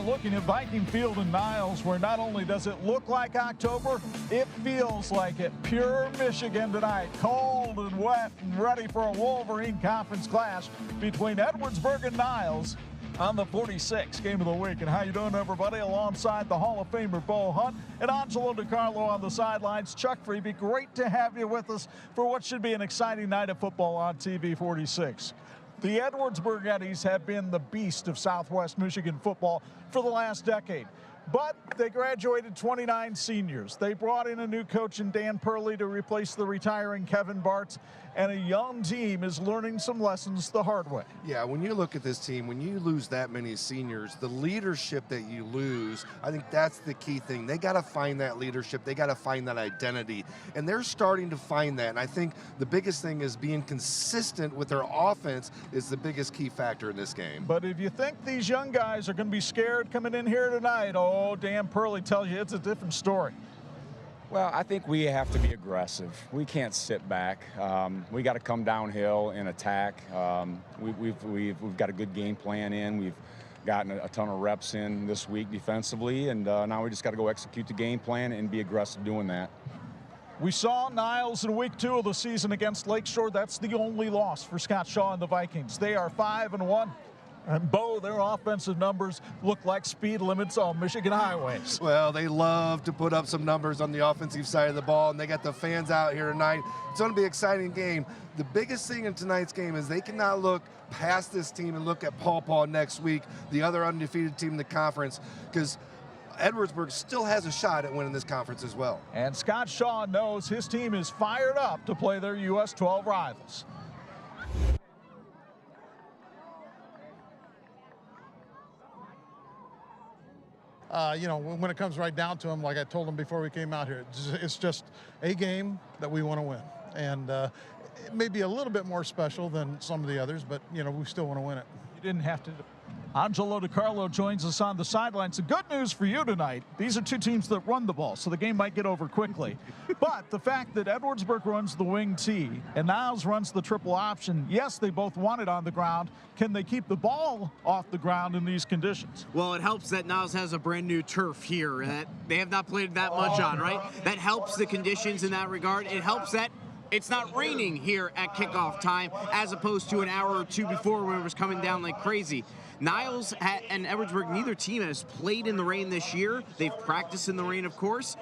are looking at Viking Field in Niles, where not only does it look like October, it feels like it. Pure Michigan tonight, cold and wet and ready for a Wolverine conference clash between Edwardsburg and Niles on the 46 game of the week. And how you doing, everybody? Alongside the Hall of Famer Bo Hunt and Angelo DiCarlo on the sidelines. Chuck Freeby, great to have you with us for what should be an exciting night of football on TV 46. The Edwardsburg Eddies have been the beast of Southwest Michigan football for the last decade. But they graduated 29 seniors. They brought in a new coach in Dan Purley to replace the retiring Kevin Bartz, and a young team is learning some lessons the hard way. Yeah, when you look at this team, when you lose that many seniors, the leadership that you lose, I think that's the key thing. They got to find that leadership. They got to find that identity, and they're starting to find that. And I think the biggest thing is being consistent with their offense is the biggest key factor in this game. But if you think these young guys are going to be scared coming in here tonight, oh, Dan Purley tells you it's a different story. Well, I think we have to be aggressive. We can't sit back. We got to come downhill and attack. We've got a good game plan in. We've gotten a ton of reps in this week defensively, and now we just got to go execute the game plan and be aggressive doing that. We saw Niles in week 2 of the season against Lakeshore. That's the only loss for Scott Shaw and the Vikings. They are 5-1. And, Bo, their offensive numbers look like speed limits on Michigan highways. Well, they love to put up some numbers on the offensive side of the ball, and they got the fans out here tonight. It's going to be an exciting game. The biggest thing in tonight's game is they cannot look past this team and look at Paw Paw next week, the other undefeated team in the conference, because Edwardsburg still has a shot at winning this conference as well. And Scott Shaw knows his team is fired up to play their US 12 rivals. You know, when it comes right down to them, like I told them before we came out here, it's just a game that we want to win. And it may be a little bit more special than some of the others, but, you know, we still want to win it. You didn't have to. Angelo DiCarlo joins us on the sidelines. The good news for you tonight, these are two teams that run the ball, so the game might get over quickly. But the fact that Edwardsburg runs the wing T and Niles runs the triple option, yes, they both want it on the ground. Can they keep the ball off the ground in these conditions? Well, it helps that Niles has a brand new turf here that they have not played that much on, right? That helps the conditions in that regard. It helps that it's not raining here at kickoff time as opposed to an hour or two before when it was coming down like crazy. Niles and Edwardsburg, neither team has played in the rain this year. They've practiced in the rain, of course.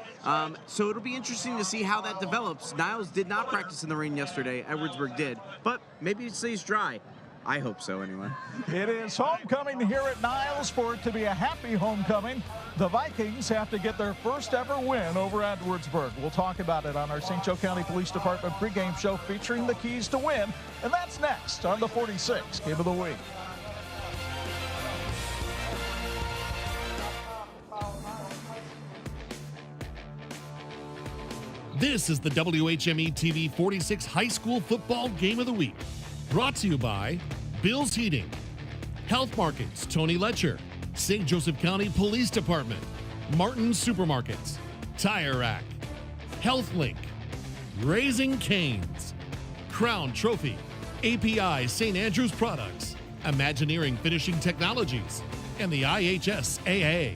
So it'll be interesting to see how that develops. Niles did not practice in the rain yesterday. Edwardsburg did. But maybe it stays dry. I hope so, anyway. It is homecoming here at Niles. For it to be a happy homecoming, the Vikings have to get their first ever win over Edwardsburg. We'll talk about it on our St. Joe County Police Department pregame show featuring the keys to win. And that's next on the 46 Game of the Week. This is the WHME TV 46 High School Football Game of the Week. Brought to you by Bill's Heating, Health Markets, Tony Letcher, St. Joseph County Police Department, Martin Supermarkets, Tire Rack, HealthLink, Raising Cane's, Crown Trophy, API St. Andrews Products, Imagineering Finishing Technologies, and the IHSAA.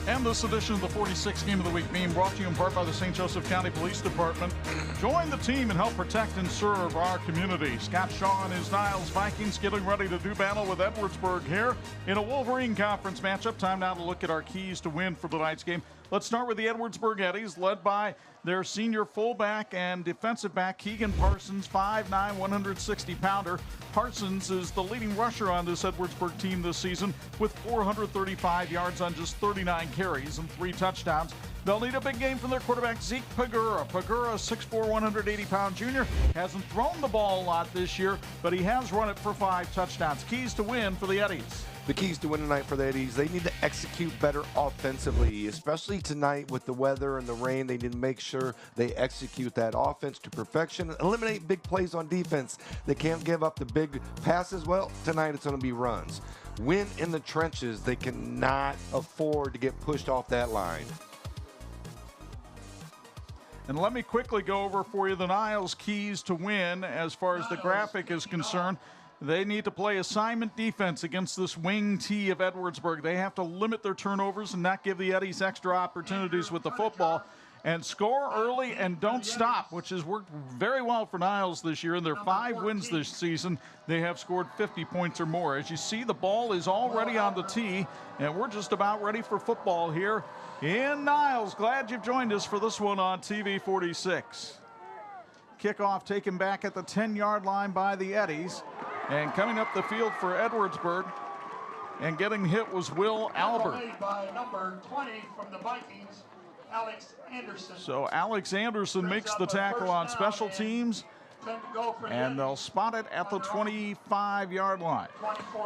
And this edition of the 46 Game of the Week being brought to you in part by the St. Joseph County Police Department. Join the team and help protect and serve our community. Scott Shaw and his Niles Vikings getting ready to do battle with Edwardsburg here in a Wolverine Conference matchup. Time now to look at our keys to win for tonight's game. Let's start with the Edwardsburg Eddies, led by their senior fullback and defensive back, Keegan Parsons, 5'9", 160-pounder. Parsons is the leading rusher on this Edwardsburg team this season with 435 yards on just 39 carries and 3 touchdowns. They'll need a big game from their quarterback, Zeke Pagura. Pagura, 6'4", 180-pound junior, hasn't thrown the ball a lot this year, but he has run it for 5 touchdowns. Keys to win for the Eddies. The keys to win tonight for the Eddies, they need to execute better offensively, especially tonight with the weather and the rain. They need to make sure they execute that offense to perfection, eliminate big plays on defense. They can't give up the big passes. Well, tonight it's going to be runs. Win in the trenches. They cannot afford to get pushed off that line. And let me quickly go over for you the Niles keys to win as far as the graphic is concerned. They need to play assignment defense against this wing T of Edwardsburg. They have to limit their turnovers and not give the Eddies extra opportunities with the football. And score early and don't stop, which has worked very well for Niles this year. In their 5 wins this season, they have scored 50 points or more. As you see, the ball is already on the tee, and we're just about ready for football here in Niles. Glad you've joined us for this one on TV46. Kickoff taken back at the 10-yard line by the Eddies. And coming up the field for Edwardsburg and getting hit was Will Albert. By number 20 from the Vikings, Alex Anderson. So Alex Anderson makes the tackle on special teams, and they'll spot it at the 25-yard line.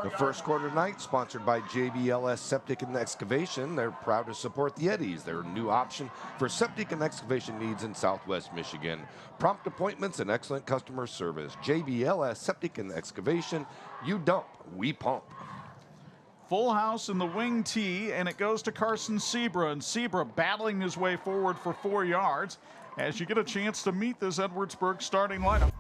The first quarter tonight, sponsored by JBLS Septic and Excavation. They're proud to support the Eddies, their new option for septic and excavation needs in Southwest Michigan. Prompt appointments and excellent customer service. JBLS Septic and Excavation. You dump, we pump. Full house in the wing T, and it goes to Carson Sebra, and Sebra battling his way forward for 4 yards as you get a chance to meet this Edwardsburg starting lineup.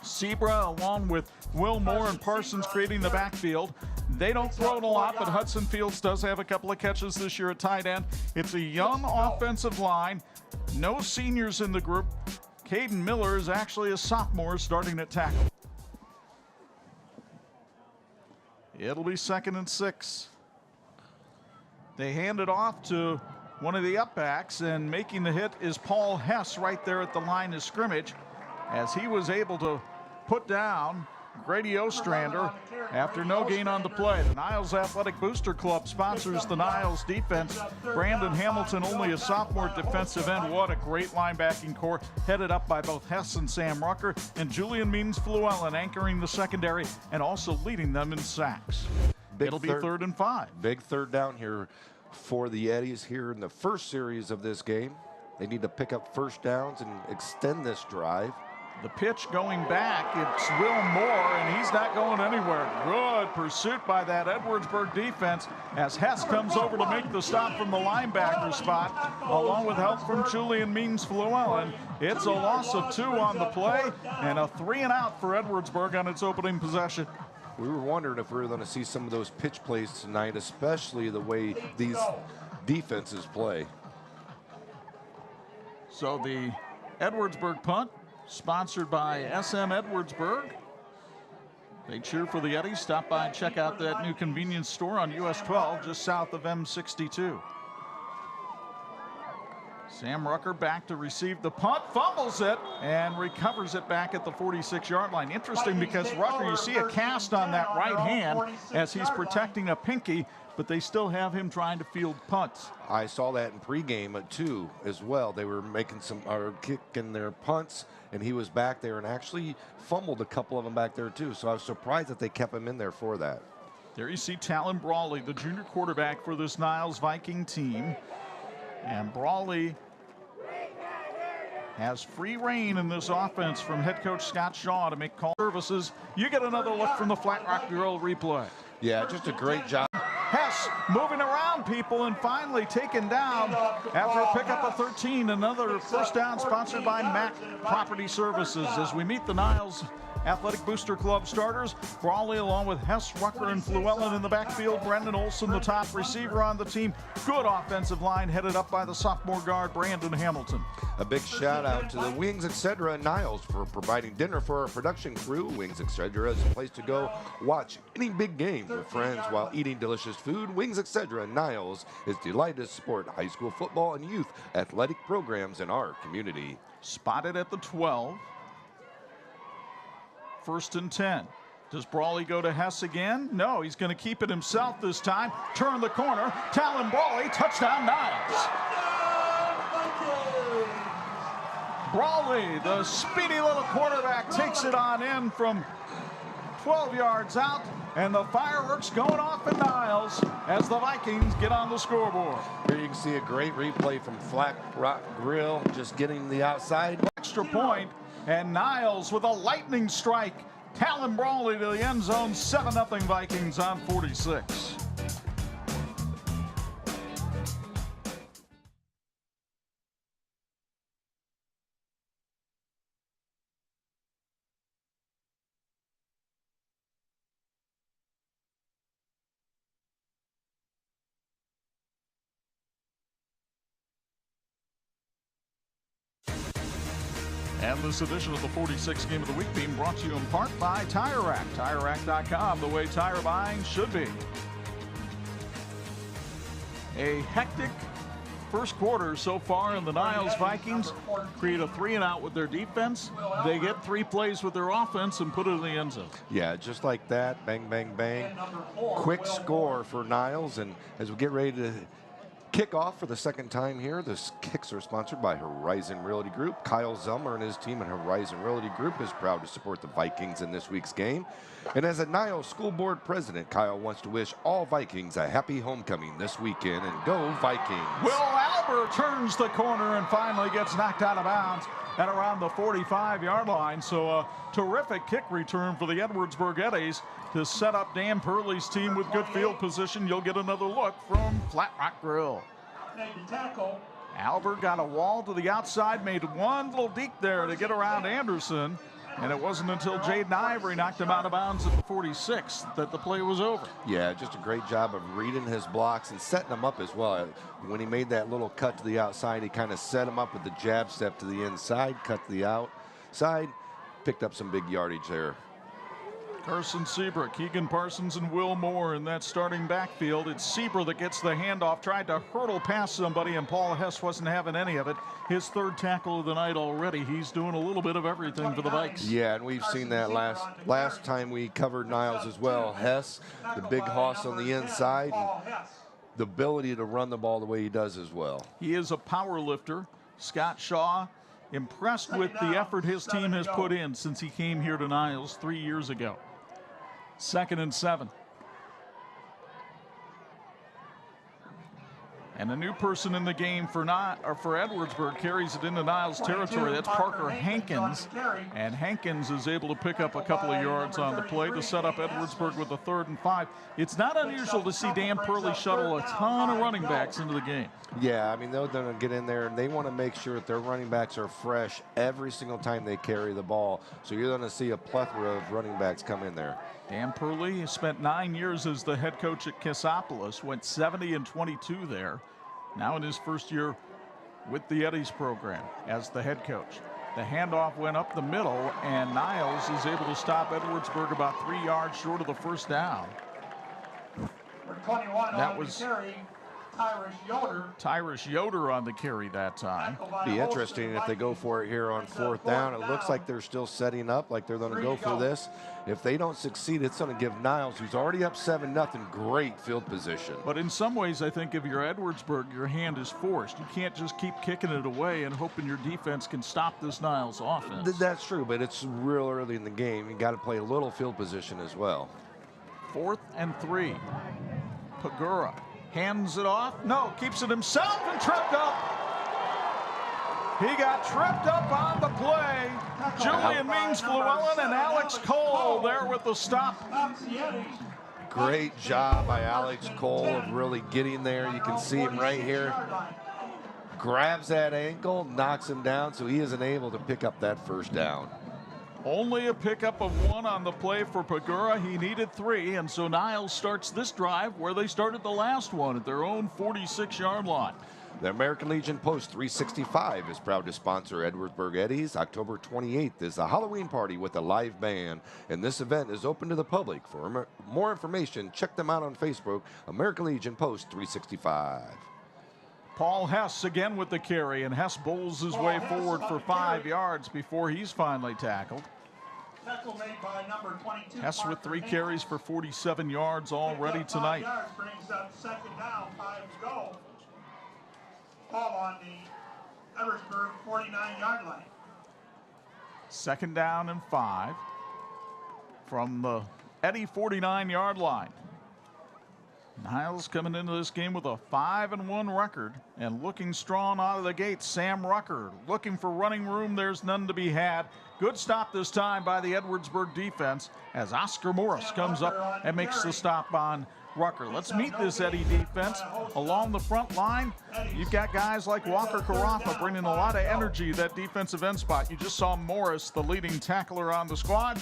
Sebra along with Will Moore and Parsons creating the backfield. They don't throw it a lot, but Hudson Fields does have a couple of catches this year at tight end. It's a young offensive line, no seniors in the group. Caden Miller is actually a sophomore starting at tackle. It'll be 2nd and 6. They hand it off to one of the upbacks, and making the hit is Paul Hess right there at the line of scrimmage as he was able to put down Grady Ostrander after no gain on the play. The Niles Athletic Booster Club sponsors the Niles defense. Brandon Hamilton, only a sophomore defensive end. What a great linebacking core, headed up by both Hess and Sam Rucker, and Julian Means-Fluellen anchoring the secondary and also leading them in sacks. It'll be 3rd and 5. Big third down here for the Eddies here in the first series of this game. They need to pick up first downs and extend this drive. The pitch going back, it's Will Moore, and he's not going anywhere. Good pursuit by that Edwardsburg defense as Hess comes over to make the stop from the linebacker spot, along with help from Julian Means-Fluellen. It's a loss of 2 on the play, and a 3-and-out for Edwardsburg on its opening possession. We were wondering if we were going to see some of those pitch plays tonight, especially the way these defenses play. So the Edwardsburg punt, sponsored by SM Edwardsburg. They cheer for the Eddies. Stop by and check out that new convenience store on US 12, just south of M62. Sam Rucker back to receive the punt, fumbles it, and recovers it back at the 46-yard line. Interesting because Rucker, you see a cast on that right hand as he's protecting a pinky, but they still have him trying to field punts. I saw that in pregame too as well. They were making some kicking their punts, and he was back there and actually fumbled a couple of them back there too. So I was surprised that they kept him in there for that. There you see Talon Brawley, the junior quarterback for this Niles Viking team. And Brawley has free reign in this offense from head coach Scott Shaw to make call services. You get another look from the Flat Rock Bureau replay. Yeah, just a great job. Hess moving around people and finally taken down after a pickup of 13. Another first down sponsored by Mac Property Services as we meet the Niles Athletic Booster Club starters, Brawley along with Hess, Rucker, and Fluellen in the backfield. Brendan Olson, the top receiver on the team. Good offensive line headed up by the sophomore guard, Brandon Hamilton. A big shout out to the Wings Etc. Niles for providing dinner for our production crew. Wings Etc. is a place to go watch any big game with friends while eating delicious food. Wings Etc. Niles is delighted to support high school football and youth athletic programs in our community. Spotted at the 12. 1st and 10. Does Brawley go to Hess again? No, he's going to keep it himself this time. Turn the corner. Talon Brawley, touchdown Niles. Brawley, the speedy little quarterback, takes it on in from 12 yards out, and the fireworks going off in Niles as the Vikings get on the scoreboard. Here you can see a great replay from Flat Rock Grill, just getting the outside. Extra point, and Niles with a lightning strike. Talon Brawley to the end zone, 7-0 Vikings on 46. And this edition of the 46 Game of the Week being brought to you in part by Tire Rack. TireRack.com, the way tire buying should be. A hectic first quarter so far, and the Niles Vikings create a 3-and-out with their defense. They get 3 plays with their offense and put it in the end zone. Yeah, just like that, bang, bang, bang. Quick score for Niles, and as we get ready to kick off for the second time here, this kicks are sponsored by Horizon Realty Group. Kyle Zelmer and his team at Horizon Realty Group is proud to support the Vikings in this week's game. And as a Niles School Board president, Kyle wants to wish all Vikings a happy homecoming this weekend, and go Vikings. Will Albert turns the corner and finally gets knocked out of bounds at around the 45-yard line. So a terrific kick return for the Edwardsburg Eddies to set up Dan Purley's team with good field position. You'll get another look from Flat Rock Grill. Albert got a wall to the outside, made one little deke there to get around Anderson, and it wasn't until Jaden Ivory knocked him out of bounds at the 46 that the play was over. Yeah, just a great job of reading his blocks and setting them up as well. When he made that little cut to the outside, he kind of set him up with the jab step to the inside, cut to the outside, picked up some big yardage there. Carson Seabrook, Keegan Parsons, and Will Moore in that starting backfield. It's Seabrook that gets the handoff, tried to hurdle past somebody, and Paul Hess wasn't having any of it. His 3rd tackle of the night already. He's doing a little bit of everything for the Vikes. Yeah, and we've seen that last time we covered Niles as well. Hess, the big hoss on the inside, and the ability to run the ball the way he does as well. He is a power lifter. Scott Shaw, impressed with the effort his team has put in since he came here to Niles 3 years ago. 2nd and 7. And a new person in the game for Edwardsburg carries it into Niles territory. That's Parker Hankins. And Hankins is able to pick up a couple of yards on the play to set up Edwardsburg with a 3rd and 5. It's not unusual to see Dan Purley shuttle a ton of running backs into the game. Yeah, I mean, they're going to get in there, and they want to make sure that their running backs are fresh every single time they carry the ball. So you're going to see a plethora of running backs come in there. Dan Purley has spent 9 years as the head coach at Kissopolis, went 70-22 there. Now in his first year with the Eddies program as the head coach. The handoff went up the middle, and Niles is able to stop Edwardsburg about 3 yards short of the first down. That was Tyrus Yoder on the carry that time. Be interesting if they go for it here on 4th down. It looks like they're still setting up, like they're going to go for this. If they don't succeed, it's going to give Niles, who's already up 7-0, great field position. But in some ways, I think if you're Edwardsburg, your hand is forced. You can't just keep kicking it away and hoping your defense can stop this Niles offense. That's true, but it's real early in the game. You got to play a little field position as well. 4th and 3. Pagura hands it off. No, keeps it himself and tripped up. He got tripped up on the play. Julian Means-Fluellen and Alex Cole there with the stop. Great job by Alex Cole of really getting there. You can see him right here. Grabs that ankle, knocks him down, so he isn't able to pick up that first down. Only a pickup of 1 on the play for Pagura. He needed 3, and so Niles starts this drive where they started the last one at their own 46-yard line. The American Legion Post 365 is proud to sponsor Edwardsburg Eddies. October 28th is a Halloween party with a live band, and this event is open to the public. For more information, check them out on Facebook, American Legion Post 365. Paul Hess again with the carry, and Hess bowls his way forward for 5 yards before he's finally tackled. Tackle made by number 22. Hess with 3 carries for 47 yards already tonight. Yards brings up second down, 5 to go. Ball on the Edwardsburg 49-yard line. Second down and 5 from the Eddy 49-yard line. Niles coming into this game with a 5-1 record and looking strong out of the gate. Sam Rucker looking for running room. There's none to be had. Good stop this time by the Edwardsburg defense as Oscar Morris comes up and makes the stop on Rucker. Let's meet this Eddy defense. Along the front line, you've got guys like Walker Carafa bringing a lot of energy to that defensive end spot. You just saw Morris, the leading tackler on the squad.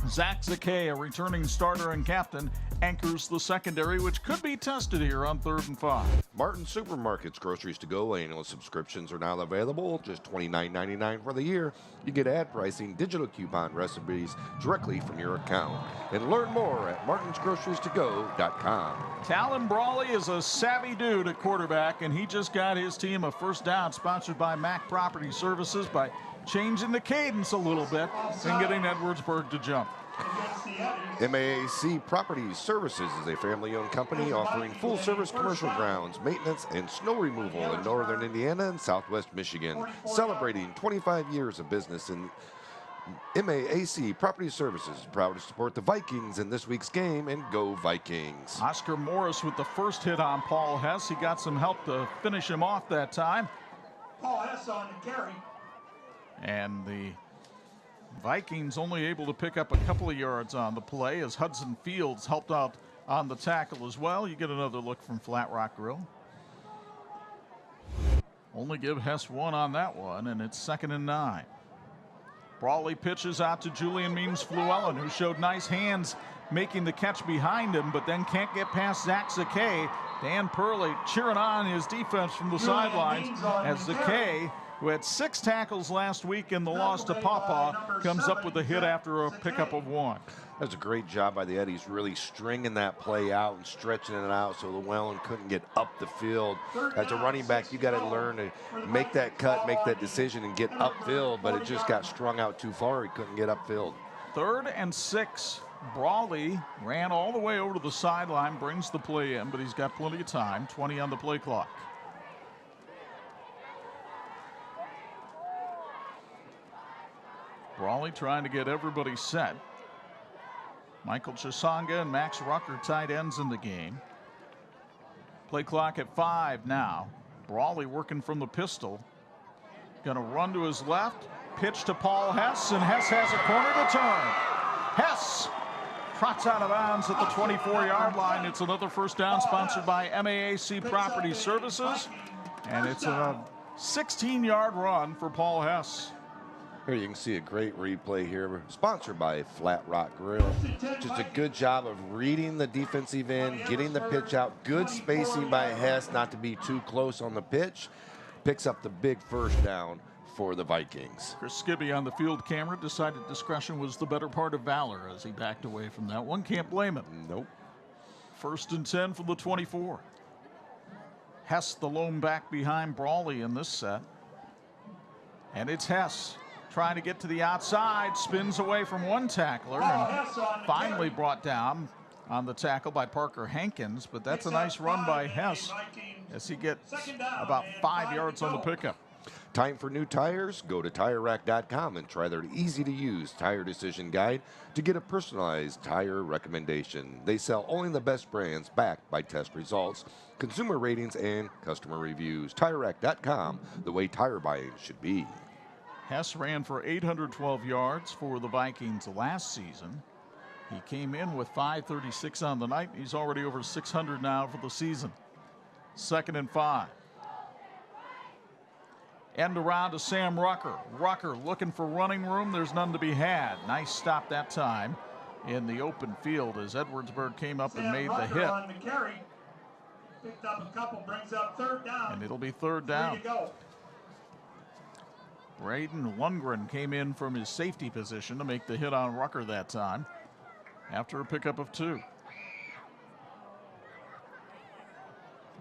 Zach Zakay, a returning starter and captain, anchors the secondary, which could be tested here on 3rd and 5. Martin Supermarket's groceries to go annual subscriptions are now available, just $29.99 for the year. You get ad pricing, digital coupon recipes directly from your account. And learn more at martinsgroceriestogo.com. Talon Brawley is a savvy dude at quarterback, and he just got his team a first down, sponsored by Mac Property Services, by changing the cadence a little bit and getting Edwardsburg to jump. MAAC Property Services is a family-owned company offering full-service commercial grounds, maintenance, and snow removal in northern Indiana and southwest Michigan. Celebrating 25 years of business in MAAC Property Services, proud to support the Vikings in this week's game, and go Vikings. Oscar Morris with the first hit on Paul Hess. He got some help to finish him off that time. Paul Hess on the carry. And the Vikings only able to pick up a couple of yards on the play as Hudson Fields helped out on the tackle as well. You get another look from Flat Rock Grill. Only give Hess 1 on that one, and it's 2nd and 9. Brawley pitches out to Julian Means-Fluellen, who showed nice hands making the catch behind him, but then can't get past Zach Zakay. Dan Purley cheering on his defense from the sidelines as Zakay, who had 6 tackles last week in the loss to Pawpaw, comes up with a hit after a pickup of 1. That's a great job by the Eddies, really stringing that play out and stretching it out so Llewellyn couldn't get up the field. As a running back, you got to learn to make that cut, make that decision, and get upfield, but it just got strung out too far. He couldn't get upfield. 3rd and 6. Brawley ran all the way over to the sideline, brings the play in, but he's got plenty of time. 20 on the play clock. Brawley trying to get everybody set. Michael Chisanga and Max Rucker tight ends in the game. Play clock at 5 now. Brawley working from the pistol. Gonna run to his left. Pitch to Paul Hess, and Hess has a corner to turn. Hess trots out of bounds at the 24-yard line. It's another first down sponsored by MAAC Property Services. And it's a 16-yard run for Paul Hess. Here you can see a great replay here, sponsored by Flat Rock Grill. Just a good job of reading the defensive end, getting the pitch out, good spacing by Hess, not to be too close on the pitch. Picks up the big first down for the Vikings. Chris Skibby on the field camera decided discretion was the better part of valor as he backed away from that one. Can't blame him. Nope. 1st and 10 from the 24. Hess the lone back behind Brawley in this set. And it's Hess trying to get to the outside, spins away from one tackler, and finally brought down on the tackle by Parker Hankins, but that's a nice run by Hess as he gets about 5 yards on the pickup. Time for new tires? Go to TireRack.com and try their easy-to-use tire decision guide to get a personalized tire recommendation. They sell only the best brands backed by test results, consumer ratings, and customer reviews. TireRack.com, the way tire buying should be. Hess ran for 812 yards for the Vikings last season. He came in with 536 on the night. He's already over 600 now for the season. 2nd and 5. End around to Sam Rucker. Rucker looking for running room. There's none to be had. Nice stop that time in the open field as Edwardsburg came up and made the hit. Picked up a couple, brings up third down. And it'll be third down. 3 to go. Braden Lundgren came in from his safety position to make the hit on Rucker that time after a pickup of 2.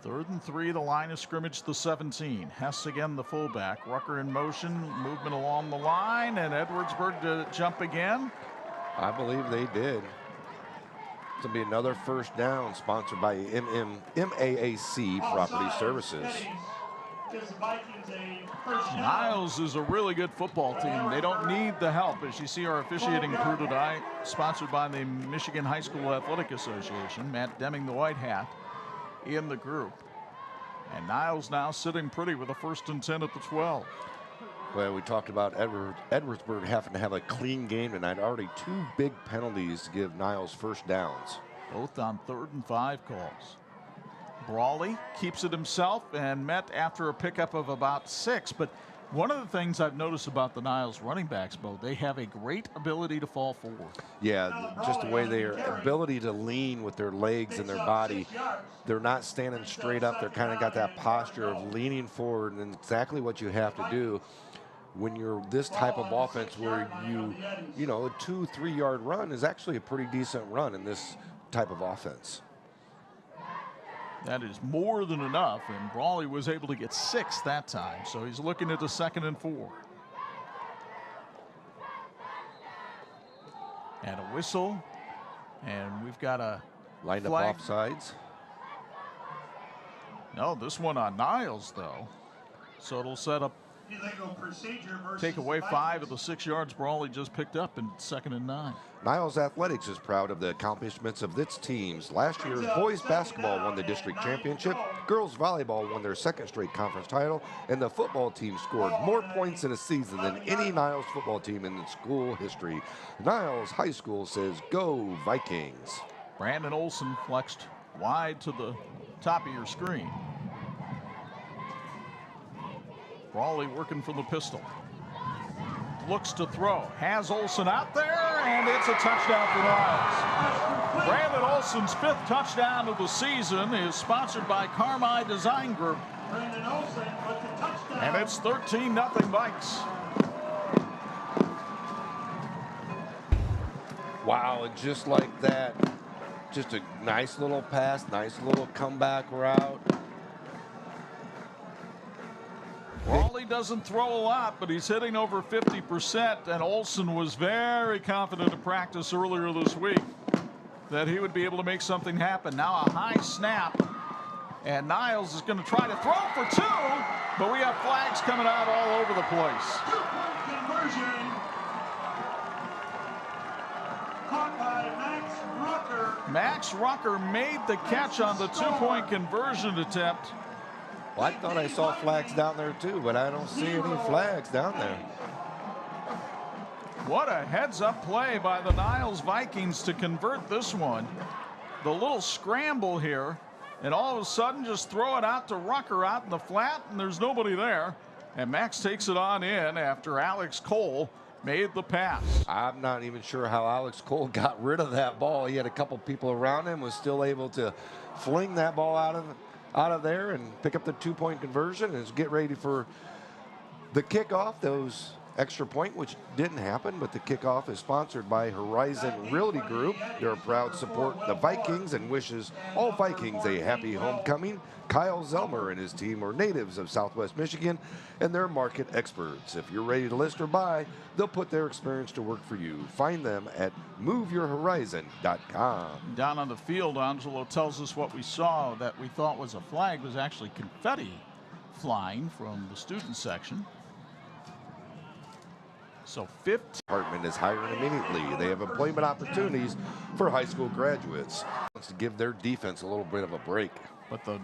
3rd and 3, the line of scrimmage, the 17. Hess again, the fullback. Rucker in motion, movement along the line, and Edwardsburg to jump again. I believe they did. It's going to be another first down sponsored by MAAC Property Services. Niles is a really good football team. They don't need the help. As you see our officiating crew tonight, sponsored by the Michigan High School Athletic Association. Matt Deming, the white hat, in the group. And Niles now sitting pretty with a 1st and 10 at the 12. Well, we talked about Edwardsburg having to have a clean game tonight. Already 2 big penalties to give Niles first downs. Both on 3rd and 5 calls. Brawley keeps it himself and met after a pickup of about 6. But one of the things I've noticed about the Niles running backs, Bo, they have a great ability to fall forward. Yeah, just the way their ability to lean with their legs and their body. They're not standing straight up. They're kind of got that posture of leaning forward, and exactly what you have to do when you're this type of offense where you know, a 2-3 yard run is actually a pretty decent run in this type of offense. That is more than enough, and Brawley was able to get 6 that time, so he's looking at the 2nd and 4. And a whistle, and we've got a lined up flag. offsides. No, this one on Niles, though. So it'll set up, take away 5 of the 6 yards Brawley just picked up in 2nd and 9. Niles Athletics is proud of the accomplishments of its teams. Last year, boys basketball won the district championship, girls volleyball won their 2nd straight conference title, and the football team scored more points in a season than any Niles football team in school history. Niles High School says, "Go Vikings." Brandon Olson flexed wide to the top of your screen. Brawley working from the pistol. Looks to throw. Has Olson out there, and it's a touchdown for Niles. Brandon Olson's 5th touchdown of the season is sponsored by Carmi Design Group. And it's 13-0 Vikes. Wow, and just like that, just a nice little pass, nice little comeback route. Brawley doesn't throw a lot, but he's hitting over 50%, and Olson was very confident in practice earlier this week that he would be able to make something happen. Now a high snap, and Niles is going to try to throw for 2, but we have flags coming out all over the place. Conversion. Caught by Max Rucker. Max Rucker made the catch on the 2-point conversion attempt. Well, I thought I saw flags down there too, but I don't see any flags down there. What a heads-up play by the Niles Vikings to convert this one. The little scramble here, and all of a sudden just throw it out to Rucker out in the flat, and there's nobody there. And Max takes it on in after Alex Cole made the pass. I'm not even sure how Alex Cole got rid of that ball. He had a couple people around him, was still able to fling that ball out of there and pick up the 2-point conversion and get ready for the kickoff. Those extra point, which didn't happen, but the kickoff is sponsored by Horizon Realty Group. They're a proud support the Vikings and wishes all Vikings a happy homecoming. Kyle Zelmer and his team are natives of Southwest Michigan, and they're market experts. If you're ready to list or buy, they'll put their experience to work for you. Find them at moveyourhorizon.com. Down on the field, Angelo tells us what we saw that we thought was a flag was actually confetti flying from the student section. So 15. Department is hiring immediately. They have employment opportunities for high school graduates. Wants to give their defense a little bit of a break. But the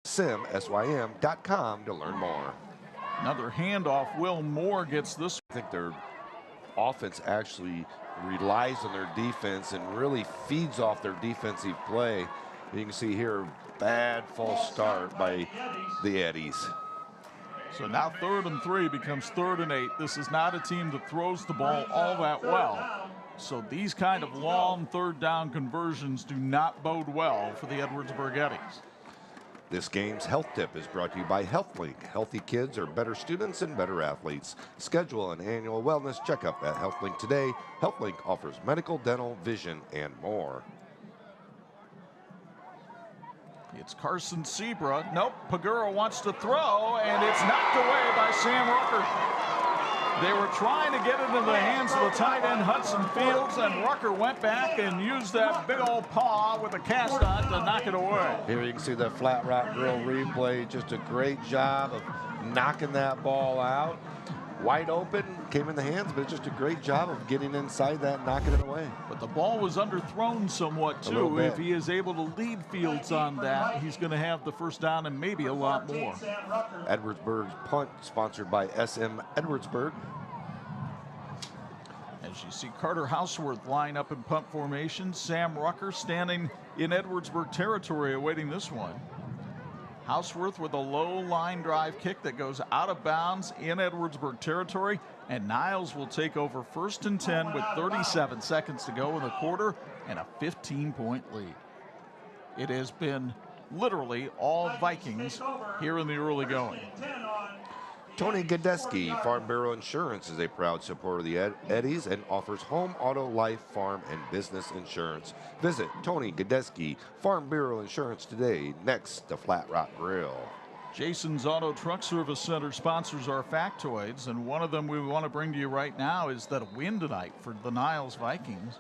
SYM.com to learn more. Another handoff. Will Moore gets this. I think their offense actually relies on their defense and really feeds off their defensive play. You can see here, bad false start by the Eddies. So now 3rd and 3 becomes 3rd and 8. This is not a team that throws the ball all that well. So these kind of long 3rd down conversions do not bode well for the Edwardsburg Eddies. This game's health tip is brought to you by HealthLink. Healthy kids are better students and better athletes. Schedule an annual wellness checkup at HealthLink today. HealthLink offers medical, dental, vision, and more. It's Carson Sebra. Nope, Pagura wants to throw, and it's knocked away by Sam Rucker. They were trying to get it into the hands of the tight end Hudson Fields, and Rucker went back and used that big old paw with a cast on to knock it away. Here you can see the Flat Rock Grill replay. Just a great job of knocking that ball out. Wide open, came in the hands, but just a great job of getting inside that and knocking it away. But the ball was underthrown somewhat, too. If he is able to lead Fields on that, he's going to have the first down and maybe a lot more. Edwardsburg's punt, sponsored by SM Edwardsburg. As you see Carter Houseworth line up in punt formation, Sam Rucker standing in Edwardsburg territory awaiting this one. Houseworth with a low line drive kick that goes out of bounds in Edwardsburg territory, and Niles will take over 1st and 10 with 37 seconds to go in the quarter and a 15-point lead. It has been literally all Vikings here in the early going. Tony Gadeski, Farm Bureau Insurance, is a proud supporter of the Eddies and offers home, auto, life, farm, and business insurance. Visit Tony Gadeski, Farm Bureau Insurance today, next to Flat Rock Grill. Jason's Auto Truck Service Center sponsors our factoids, and one of them we want to bring to you right now is that a win tonight for the Niles Vikings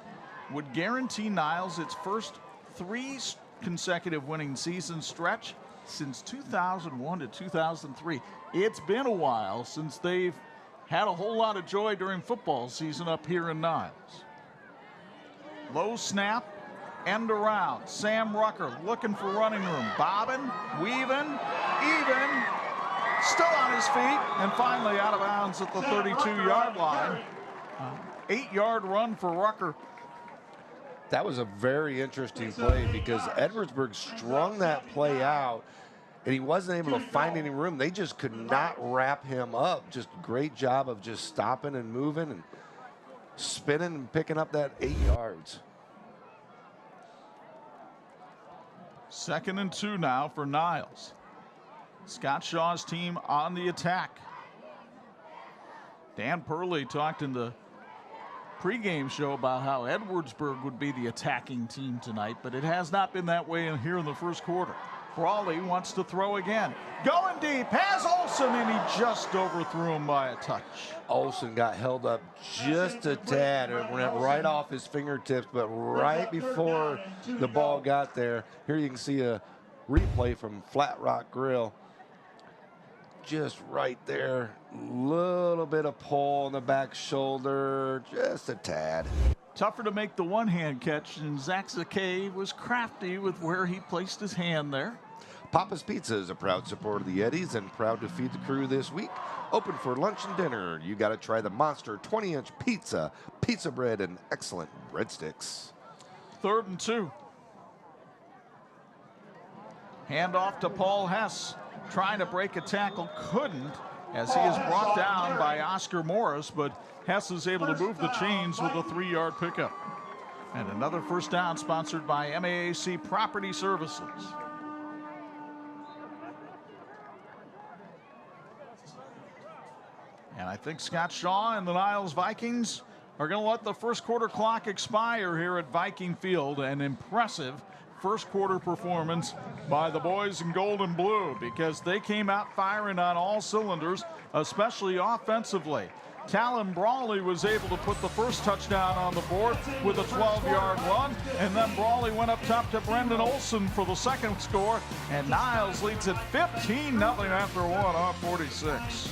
would guarantee Niles its first 3 consecutive winning season stretch since 2001 to 2003. It's been a while since they've had a whole lot of joy during football season up here in Niles. Low snap, end around. Sam Rucker looking for running room. Bobbing, weaving, even, still on his feet, and finally out of bounds at the 32-yard line. 8-yard run for Rucker. That was a very interesting play because Edwardsburg strung that play out, and he wasn't able to find any room. They just could not wrap him up. Just a great job of just stopping and moving and spinning and picking up that 8 yards. 2nd and 2 now for Niles. Scott Shaw's team on the attack. Dan Purley talked in the pregame show about how Edwardsburg would be the attacking team tonight, but it has not been that way here in the first quarter. Brawley wants to throw again. Going deep, has Olsen, and he just overthrew him by a touch. Olsen got held up just a tad. It went right off his fingertips, but right before the ball got there, here you can see a replay from Flat Rock Grill. Just right there, little bit of pull on the back shoulder, just a tad. Tougher to make the one-hand catch, and Zach Zakay was crafty with where he placed his hand there. Papa's Pizza is a proud supporter of the Eddies and proud to feed the crew this week. Open for lunch and dinner. You got to try the monster 20-inch pizza, pizza bread, and excellent breadsticks. 3rd and 2. Hand off to Paul Hess. Trying to break a tackle, couldn't, as he is brought down by Oscar Morris, but Hess is able to move the chains with a 3-yard pickup. And another first down sponsored by MAAC Property Services. And I think Scott Shaw and the Niles Vikings are going to let the first quarter clock expire here at Viking Field. An impressive first quarter performance by the boys in gold and blue, because they came out firing on all cylinders, especially offensively. Talon Brawley was able to put the first touchdown on the board with a 12-yard run, and then Brawley went up top to Brendan Olsen for the second score, and Niles leads at 15-0 after one on 46.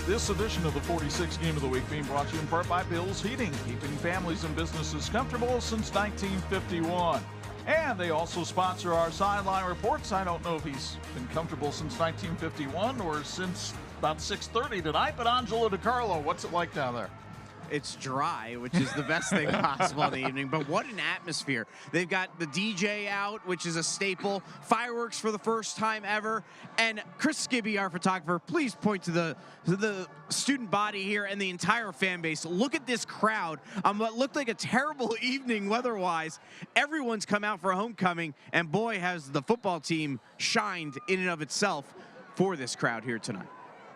This edition of the 46 Game of the Week being brought to you in part by Bill's Heating, keeping families and businesses comfortable since 1951. And they also sponsor our Sideline Reports. I don't know if he's been comfortable since 1951 or since about 6:30 tonight, but Angelo DiCarlo, what's it like down there? It's dry, which is the best thing possible in the evening, but what an atmosphere. They've got the DJ out, which is a staple, fireworks for the first time ever, and Chris Skibby, our photographer, please point to the student body here and the entire fan base. Look at this crowd on what looked like a terrible evening weather-wise. Everyone's come out for a homecoming, and boy, has the football team shined in and of itself for this crowd here tonight.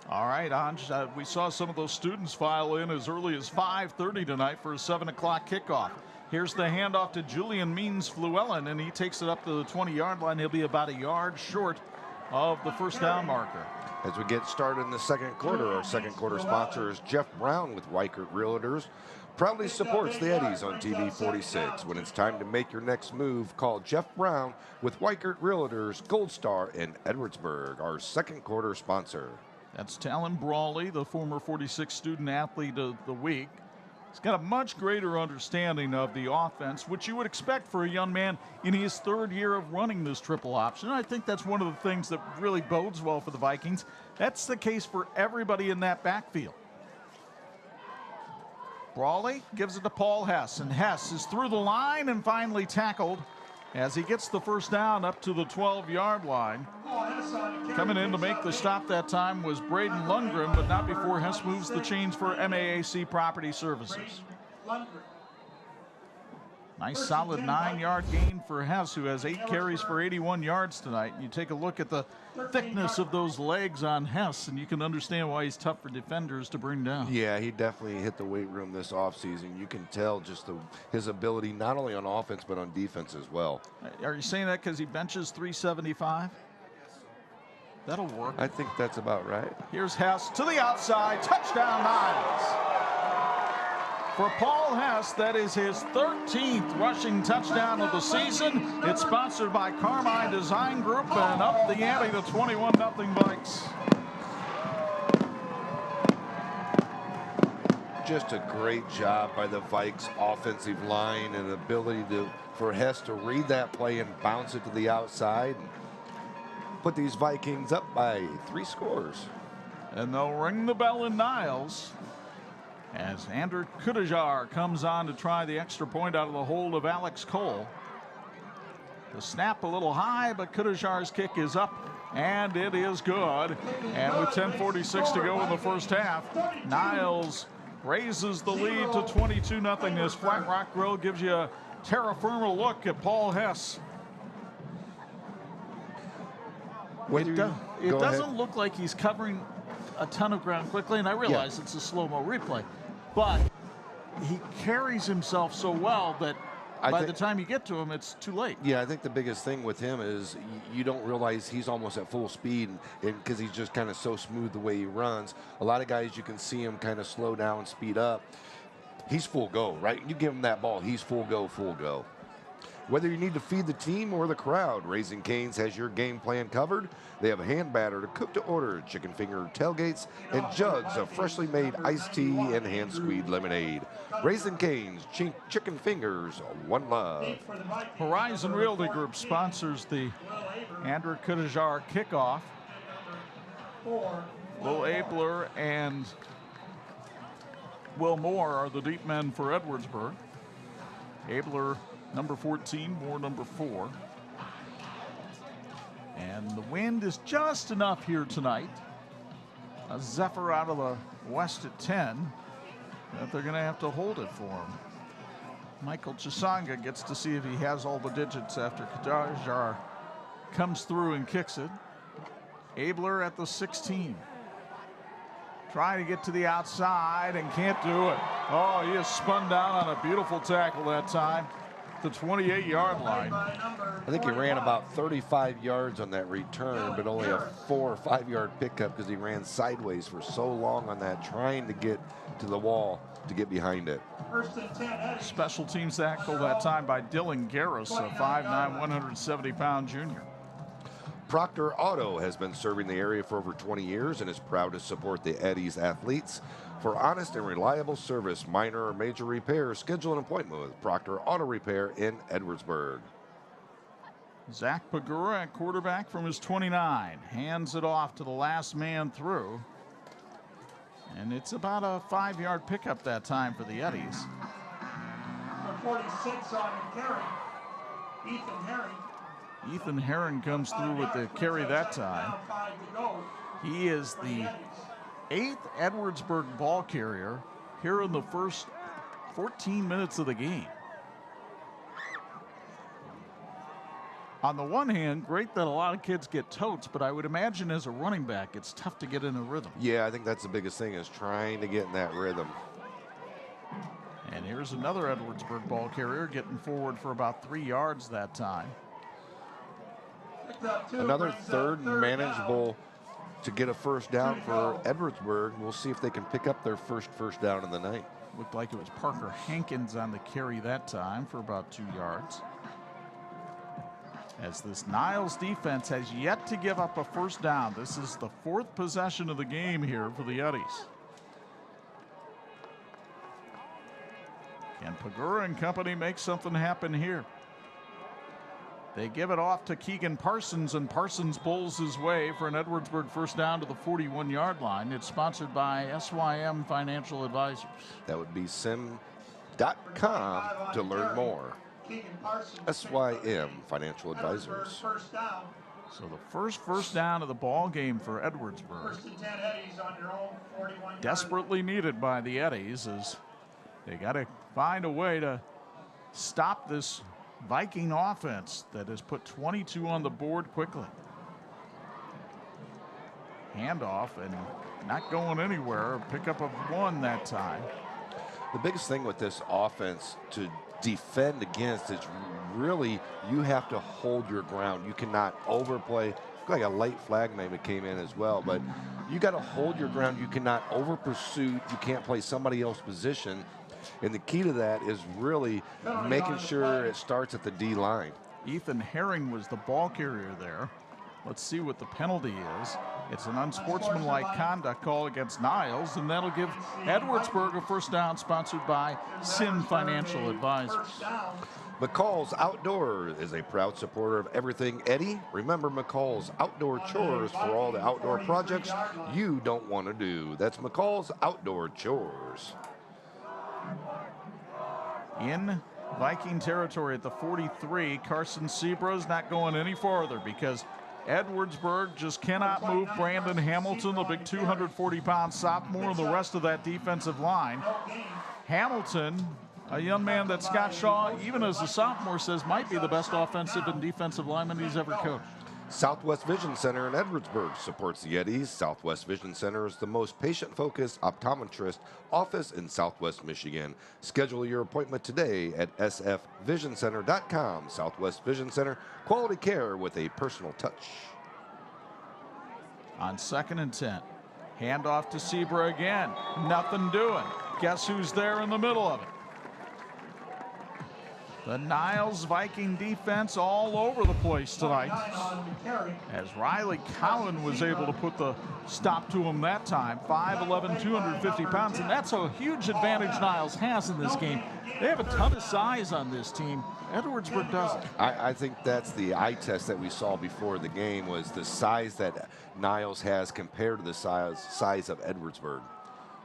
All right, Anj, we saw some of those students file in as early as 5:30 tonight for a 7 o'clock kickoff. Here's the handoff to Julian Means-Fluellen, and he takes it up to the 20-yard line. He'll be about a yard short of the first down marker. As we get started in the second quarter, our second quarter sponsor is Jeff Brown with Weichert Realtors. Proudly supports the Eddies on TV46. When it's time to make your next move, call Jeff Brown with Weichert Realtors, Gold Star in Edwardsburg, our second quarter sponsor. That's Talon Brawley, the former 46 Student Athlete of the Week. He's got a much greater understanding of the offense, which you would expect for a young man in his third year of running this triple option. I think that's one of the things that really bodes well for the Vikings. That's the case for everybody in that backfield. Brawley gives it to Paul Hess, and Hess is through the line and finally tackled as he gets the first down up to the 12-yard line. Coming in to make the stop that time was Braden Lundgren, but not before Hess moves the chains for MAAC Property Services. Nice solid 9-yard gain for Hess, who has 8 carries for 81 yards tonight. You take a look at the thickness of those legs on Hess, and you can understand why he's tough for defenders to bring down. Yeah, he definitely hit the weight room this offseason. You can tell just his ability not only on offense but on defense as well. Are you saying that because he benches 375? That'll work. I think that's about right. Here's Hess to the outside. Touchdown, Niles. For Paul Hess, that is his 13th rushing touchdown of the season. It's sponsored by Carmine Design Group, and up the ante to 21-0 Vikes. Just a great job by the Vikes offensive line and the ability for Hess to read that play and bounce it to the outside and put these Vikings up by 3 scores. And they'll ring the bell in Niles as Andrew Kudajar comes on to try the extra point out of the hold of Alex Cole. The snap a little high, but Kudajar's kick is up, and it is good. And with 10:46 to go in the first half, Niles raises the lead to 22-0 as Flat Rock Grill gives you a terra firma look at Paul Hess. It doesn't look like he's covering a ton of ground quickly, and I realize it's a slow-mo replay, but he carries himself so well that by the time you get to him, it's too late. Yeah, I think the biggest thing with him is you don't realize he's almost at full speed because he's just kind of so smooth the way he runs. A lot of guys, you can see him kind of slow down, speed up. He's full go, right? You give him that ball, he's full go, full go. Whether you need to feed the team or the crowd, Raising Cane's has your game plan covered. They have a hand batter to cook to order, chicken finger tailgates, and jugs of freshly made iced tea and hand-squeezed lemonade. Raising Cane's, chicken fingers, one love. Horizon Realty Group sponsors the Andrew Kudajar kickoff. Will Abler and Will Moore are the deep men for Edwardsburg. Abler, number 14, Moore, number 4. And the wind is just enough here tonight. A zephyr out of the west at 10 that they're going to have to hold it for him. Michael Chisanga gets to see if he has all the digits after Kudajar comes through and kicks it. Abler at the 16. Trying to get to the outside and can't do it. Oh, he is spun down on a beautiful tackle that time. The 28-yard line. I think he ran about 35 yards on that return, but only a 4 or 5 yard pickup because he ran sideways for so long on that, trying to get to the wall to get behind it. Special teams tackle that time by Dylan Garris, a 5'9", 170-pound junior. Proctor Auto has been serving the area for over 20 years and is proud to support the Eddies athletes. For honest and reliable service, minor or major repairs, schedule an appointment with Proctor Auto Repair in Edwardsburg. Zach Pagura at quarterback from his 29. Hands it off to the last man through. And it's about a 5-yard pickup that time for the Eddies. Number 46 on the carry, Ethan Herring. Ethan Herring comes through with the carry that time. He is the 8th Edwardsburg ball carrier here in the first 14 minutes of the game. On the one hand, great that a lot of kids get totes, but I would imagine as a running back, it's tough to get in a rhythm. Yeah, I think that's the biggest thing, is trying to get in that rhythm. And here's another Edwardsburg ball carrier getting forward for about 3 yards that time. Another third manageable to get a first down for Edwardsburg. We'll see if they can pick up their first down of the night. Looked like it was Parker Hankins on the carry that time for about 2 yards. As this Niles defense has yet to give up a first down. This is the 4th possession of the game here for the Eddies. Can Pagura and company make something happen here? They give it off to Keegan Parsons, and Parsons bowls his way for an Edwardsburg first down to the 41-yard line. It's sponsored by SYM Financial Advisors. That would be sim.com to learn more. SYM Financial Advisors. So the first down of the ball game for Edwardsburg. Desperately needed by the Eddies, as they got to find a way to stop this Viking offense that has put 22 on the board quickly. Handoff and not going anywhere. A pickup of 1 that time. The biggest thing with this offense to defend against is really you have to hold your ground. You cannot overplay. Like a late flag maybe came in as well, but you got to hold your ground. You cannot over pursuit. You can't play somebody else's position. And the key to that is really making sure it starts at the D line. Ethan Herring was the ball carrier there. Let's see what the penalty is. It's an unsportsmanlike conduct call against Niles, and that'll give Edwardsburg a first down, sponsored by Sim Financial Advisors. McCall's Outdoor is a proud supporter of everything Eddie. Remember McCall's Outdoor Chores for all the outdoor projects you don't want to do. That's McCall's Outdoor Chores. In Viking territory at the 43, Carson Seabrow's not going any farther because Edwardsburg just cannot move Brandon Hamilton, the big 240-pound sophomore, and the rest of that defensive line. Hamilton, a young man that Scott Shaw, even as a sophomore, says might be the best offensive and defensive lineman he's ever coached. Southwest Vision Center in Edwardsburg supports the Eddies. Southwest Vision Center is the most patient-focused optometrist office in Southwest Michigan. Schedule your appointment today at sfvisioncenter.com. Southwest Vision Center, quality care with a personal touch. On 2nd and 10, handoff to Sebra again. Nothing doing. Guess who's there in the middle of it? The Niles Viking defense all over the place tonight, as Riley Cowan was able to put the stop to him that time. 5'11", 250 pounds, and that's a huge advantage Niles has in this game. They have a ton of size on this team. Edwardsburg doesn't. I think that's the eye test that we saw before the game, was the size that Niles has compared to the size of Edwardsburg.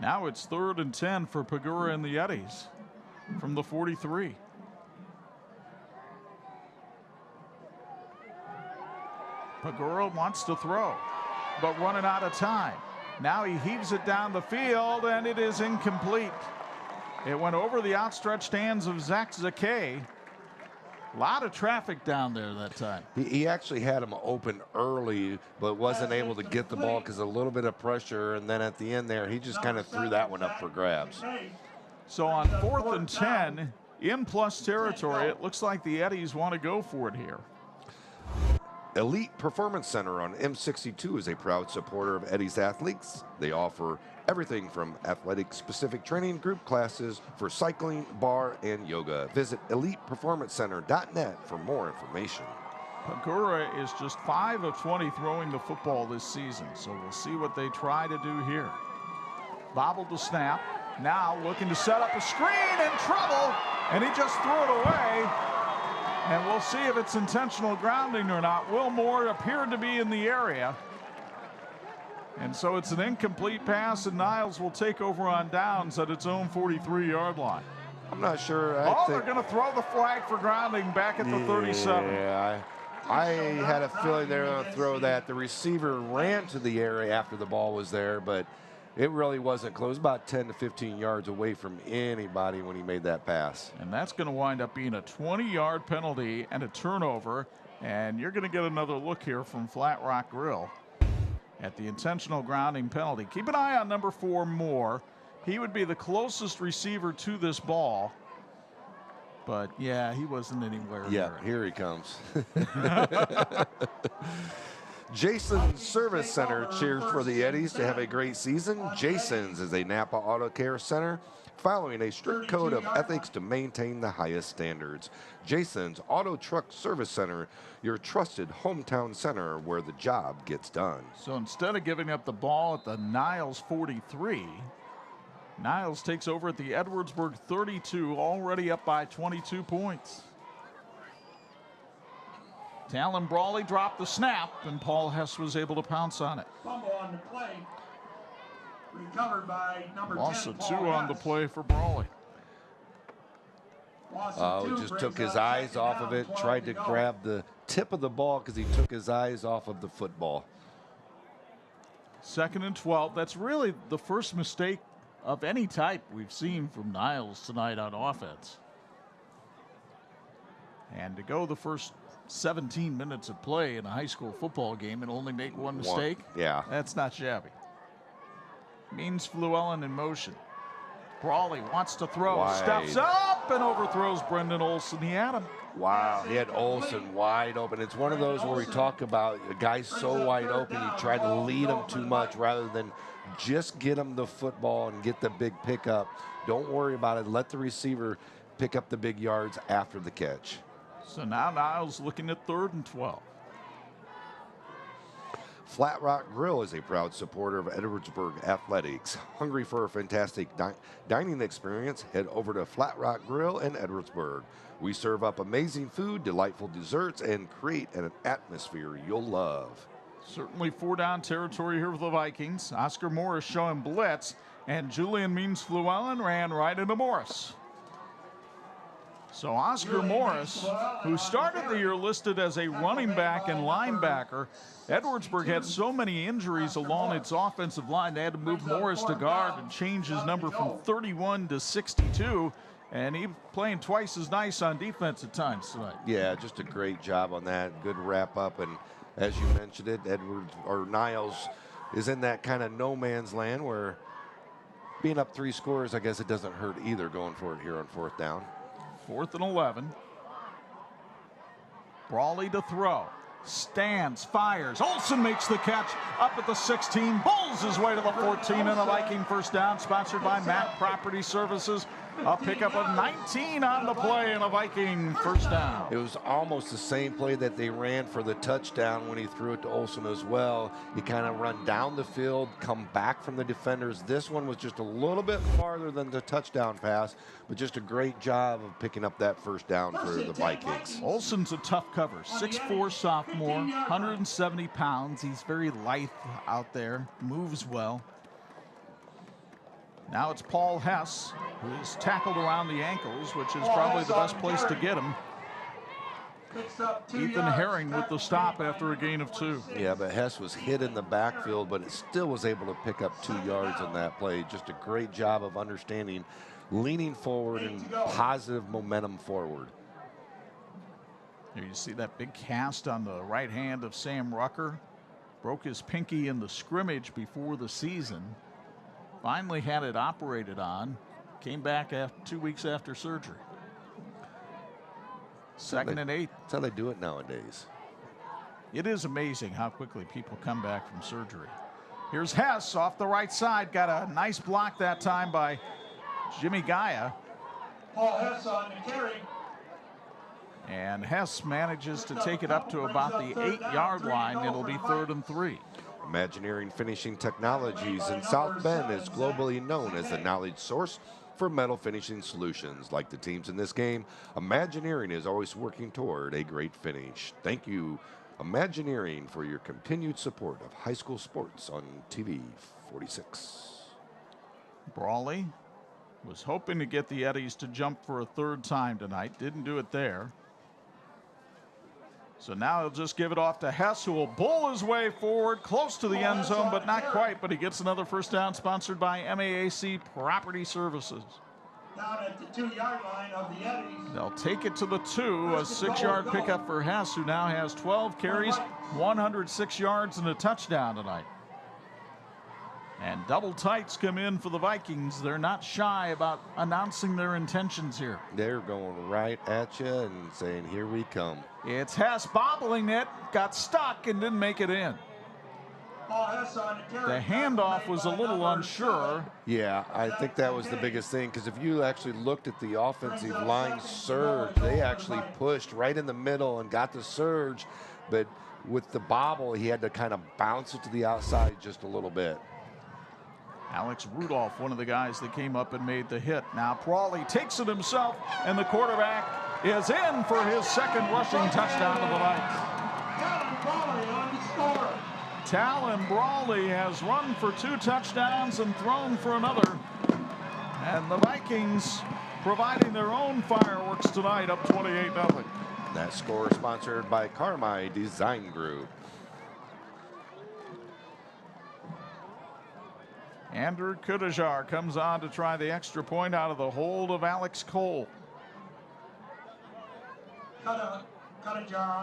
Now it's 3rd and 10 for Pagura and the Eddies from the 43. Pagura wants to throw, but running out of time. Now he heaves it down the field, and it is incomplete. It went over the outstretched hands of Zach Zakay. A lot of traffic down there that time. He actually had him open early, but wasn't able to get the ball because a little bit of pressure, and then at the end there, he just kind of threw that one up for grabs. So on 4th and 10, in plus territory, it looks like the Eddies want to go for it here. Elite Performance Center on M62 is a proud supporter of Eddie's athletes. They offer everything from athletic-specific training, group classes for cycling, bar, and yoga. Visit ElitePerformanceCenter.net for more information. Pagura is just 5 of 20 throwing the football this season, so we'll see what they try to do here. Bobbled the snap. Now looking to set up a screen, in trouble, and he just threw it away. And we'll see if it's intentional grounding or not. Will Moore appeared to be in the area. And so it's an incomplete pass, and Niles will take over on downs at its own 43-yard line. I'm not sure. They're going to throw the flag for grounding back at the 37. Yeah, I had a feeling they were going to throw that. The receiver ran to the area after the ball was there, but it really wasn't close. About 10 to 15 yards away from anybody when he made that pass. And that's going to wind up being a 20-yard penalty and a turnover. And you're going to get another look here from Flat Rock Grill at the intentional grounding penalty. Keep an eye on number 4, Moore. He would be the closest receiver to this ball. But, yeah, he wasn't anywhere near it. Here he comes. Jason's Service Center cheers for the Eddies to have a great season. Jason's is a Napa Auto Care Center following a strict code of ethics to maintain the highest standards. Jason's Auto Truck Service Center, your trusted hometown center where the job gets done. So instead of giving up the ball at the Niles 43, Niles takes over at the Edwardsburg 32, already up by 22 points. Talon Brawley dropped the snap, and Paul Hess was able to pounce on it. Fumble on the play. Recovered by number 10, Loss of 2 Paul on the Hess. play for Brawley. Loss of 2 Just brings took his up eyes second off down, of it, 12 tried to to go. grab the tip of the ball because he took his eyes off of the football. 2nd and 12. That's really the first mistake of any type we've seen from Niles tonight on offense. And to go the first 17 minutes of play in a high school football game and only make one mistake, Yeah. that's not shabby. Means Fluellen in motion. Brawley wants to throw, Wide. steps up and overthrows Brendan Olson. He had him. Wow, he had Olson wide open. It's one of those where we talk about a guy so wide open, you try to lead him too much rather than just get him the football and get the big pickup. Don't worry about it. Let the receiver pick up the big yards after the catch. So now Niles looking at 3rd and 12. Flat Rock Grill is a proud supporter of Edwardsburg Athletics. Hungry for a fantastic dining experience? Head over to Flat Rock Grill in Edwardsburg. We serve up amazing food, delightful desserts, and create an atmosphere you'll love. Certainly 4-down territory here for the Vikings. Oscar Morris showing blitz, and Julian Means-Fluellen ran right into Morris. So Oscar Morris, who started the year listed as a running back and linebacker, Edwardsburg had so many injuries along its offensive line, they had to move Morris to guard and change his number from 31 to 62, and he playing twice as nice on defense at times tonight. Yeah, just a great job on that. Good wrap up, and as you mentioned it, Niles is in that kind of no man's land where being up 3 scores, I guess it doesn't hurt either going for it here on 4th down. 4th and 11. Brawley to throw. Stands, fires. Olson makes the catch up at the 16. Bulls his way to the 14 and a Viking first down, sponsored by Mac Property Services. A pickup of 19 on the play and a Viking first down. It was almost the same play that they ran for the touchdown when he threw it to Olson as well. He kind of run down the field, come back from the defenders. This one was just a little bit farther than the touchdown pass, but just a great job of picking up that first down for the Vikings. Olson's a tough cover. 6'4" sophomore, 170 pounds. He's very lithe out there, moves well. Now it's Paul Hess, who's tackled around the ankles, which is probably the best place to get him. Ethan Herring with the stop after a gain of 2. Yeah, but Hess was hit in the backfield, but it still was able to pick up 2 yards on that play. Just a great job of understanding, leaning forward and positive momentum forward. Here you see that big cast on the right hand of Sam Rucker. Broke his pinky in the scrimmage before the season. Finally had it operated on. Came back 2 weeks after surgery. 2nd and 8. That's how they do it nowadays. It is amazing how quickly people come back from surgery. Here's Hess off the right side. Got a nice block that time by Jimmy Gaia. Paul Hess on the carry. And Hess manages to take it up to about the 8-yard line. It'll be 3rd and 3. Imagineering Finishing Technologies in South Bend is globally known as the knowledge source for metal finishing solutions. Like the teams in this game, Imagineering is always working toward a great finish. Thank you, Imagineering, for your continued support of high school sports on TV 46. Brawley was hoping to get the Eddies to jump for a 3rd time tonight. Didn't do it there. So now he'll just give it off to Hess, who will bull his way forward close to the end zone, but not quite. But he gets another first down, sponsored by MAAC Property Services. Down at the 2-yard line of the Eddies. They'll take it to the 2, a 6-yard pickup for Hess, who now has 12 carries, 106 yards, and a touchdown tonight. And double tights come in for the Vikings. They're not shy about announcing their intentions here. They're going right at you and saying, here we come. It's Hess bobbling it, got stuck and didn't make it in. The handoff was a little unsure. Yeah, I think that was the biggest thing, because if you actually looked at the offensive line surge, they actually pushed right in the middle and got the surge, but with the bobble, he had to kind of bounce it to the outside just a little bit. Alex Rudolph, one of the guys that came up and made the hit. Now Prawley takes it himself, and the quarterback is in for his 2nd rushing touchdown of the night. Talon Brawley has run for 2 touchdowns and thrown for another. And the Vikings providing their own fireworks tonight, up 28-0. That score is sponsored by Carmi Design Group. Andrew Kudajar comes on to try the extra point out of the hold of Alex Cole.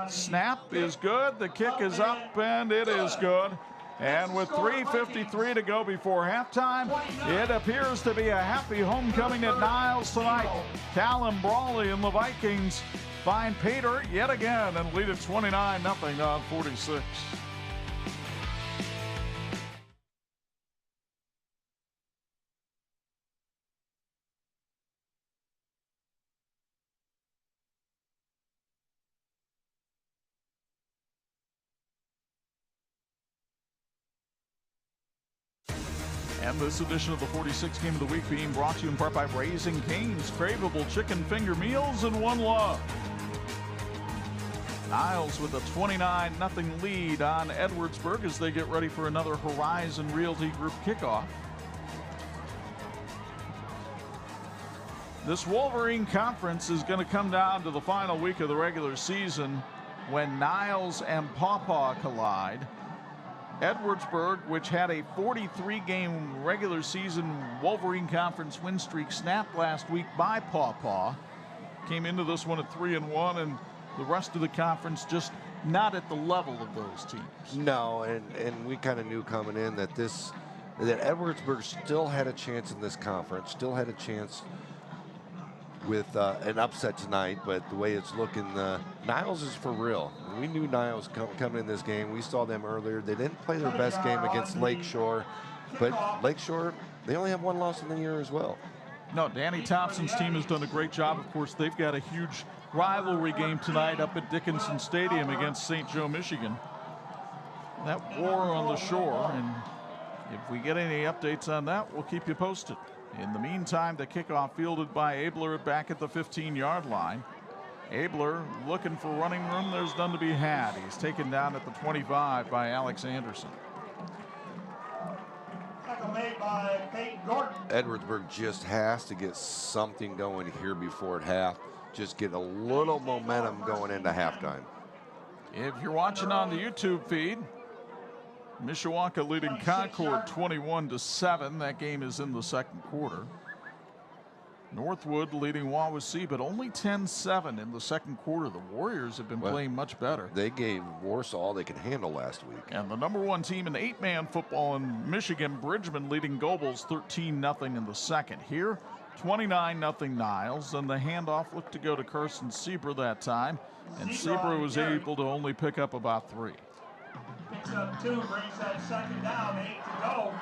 Snap is good, the kick is up, and it is good. And with 3:53 to go before halftime, it appears to be a happy homecoming at Niles tonight. Callum Brawley and the Vikings find pay dirt yet again and lead it 29-0 on 46. And this edition of the 46 Game of the Week being brought to you in part by Raising Cane's craveable chicken finger meals and One Love. Niles with a 29-0 lead on Edwardsburg as they get ready for another Horizon Realty Group kickoff. This Wolverine Conference is going to come down to the final week of the regular season when Niles and Pawpaw collide. Edwardsburg, which had a 43-game regular season Wolverine Conference win streak snapped last week by Pawpaw, came into this one at 3-1, and the rest of the conference just not at the level of those teams. No, and we kind of knew coming in that Edwardsburg still had a chance in this conference, still had a chance with an upset tonight, but the way it's looking, Niles is for real. We knew Niles coming in this game. We saw them earlier. They didn't play their best game against Lakeshore, but Lakeshore, they only have 1 loss in the year as well. No, Danny Thompson's team has done a great job. Of course, they've got a huge rivalry game tonight up at Dickinson Stadium against St. Joe, Michigan. That war on the shore, and if we get any updates on that, we'll keep you posted. In the meantime, the kickoff fielded by Abler back at the 15-yard line. Abler looking for running room. There's none to be had. He's taken down at the 25 by Alex Anderson. Made by Peyton Gordon. Edwardsburg just has to get something going here before at half. Just get a little momentum going into halftime. If you're watching on the YouTube feed, Mishawaka leading Concord 21-7. That game is in the 2nd quarter. Northwood leading Wawasee, but only 10-7 in the 2nd quarter. The Warriors have been playing much better. They gave Warsaw all they could handle last week. And the #1 team in 8-man football in Michigan, Bridgman, leading Gobles 13-0 in the 2nd. Here, 29-0 Niles, and the handoff looked to go to Carson Sebra that time, and Sebra was able to only pick up about 3. Picks up 2, brings that 2nd down, 8 to go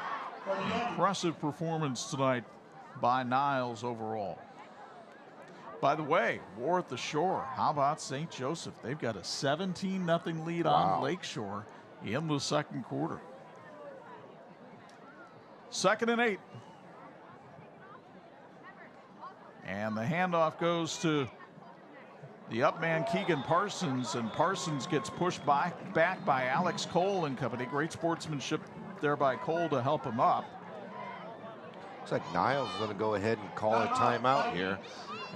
for the Eddies. Impressive performance tonight by Niles overall. By the way, War at the Shore. How about St. Joseph? They've got a 17-0 lead on Lakeshore in the second quarter. 2nd and 8. And the handoff goes to the up man, Keegan Parsons, and Parsons gets pushed back by Alex Cole and company. Great sportsmanship there by Cole to help him up. Looks like Niles is going to go ahead and call a timeout here.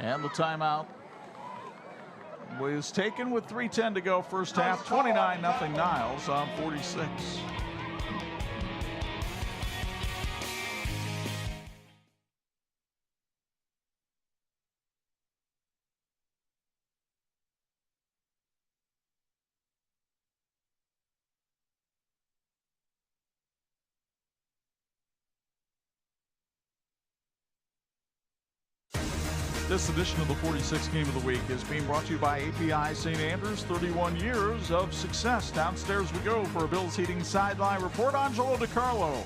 And the timeout was taken with 3:10 to go first half. 29-0 Niles on 46. This edition of the 46 Game of the Week is being brought to you by API St. Andrews. 31 years of success. Downstairs we go for a Bills Heating Sideline Report. Angelo DiCarlo,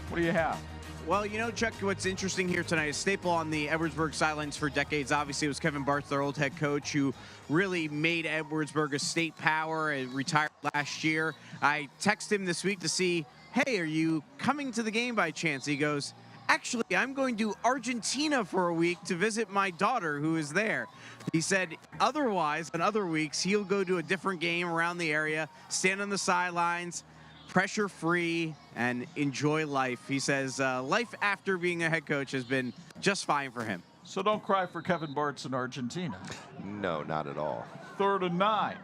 what do you have? Well, you know, Chuck, what's interesting here tonight is staple on the Edwardsburg sidelines for decades. Obviously, it was Kevin Barth, their old head coach, who really made Edwardsburg a state power and retired last year. I texted him this week to see, hey, are you coming to the game by chance? He goes, actually, I'm going to Argentina for a week to visit my daughter who is there. He said otherwise, on other weeks, he'll go to a different game around the area, stand on the sidelines, pressure-free, and enjoy life. He says life after being a head coach has been just fine for him. So don't cry for Kevin Bartz in Argentina. No, not at all. 3rd and 9.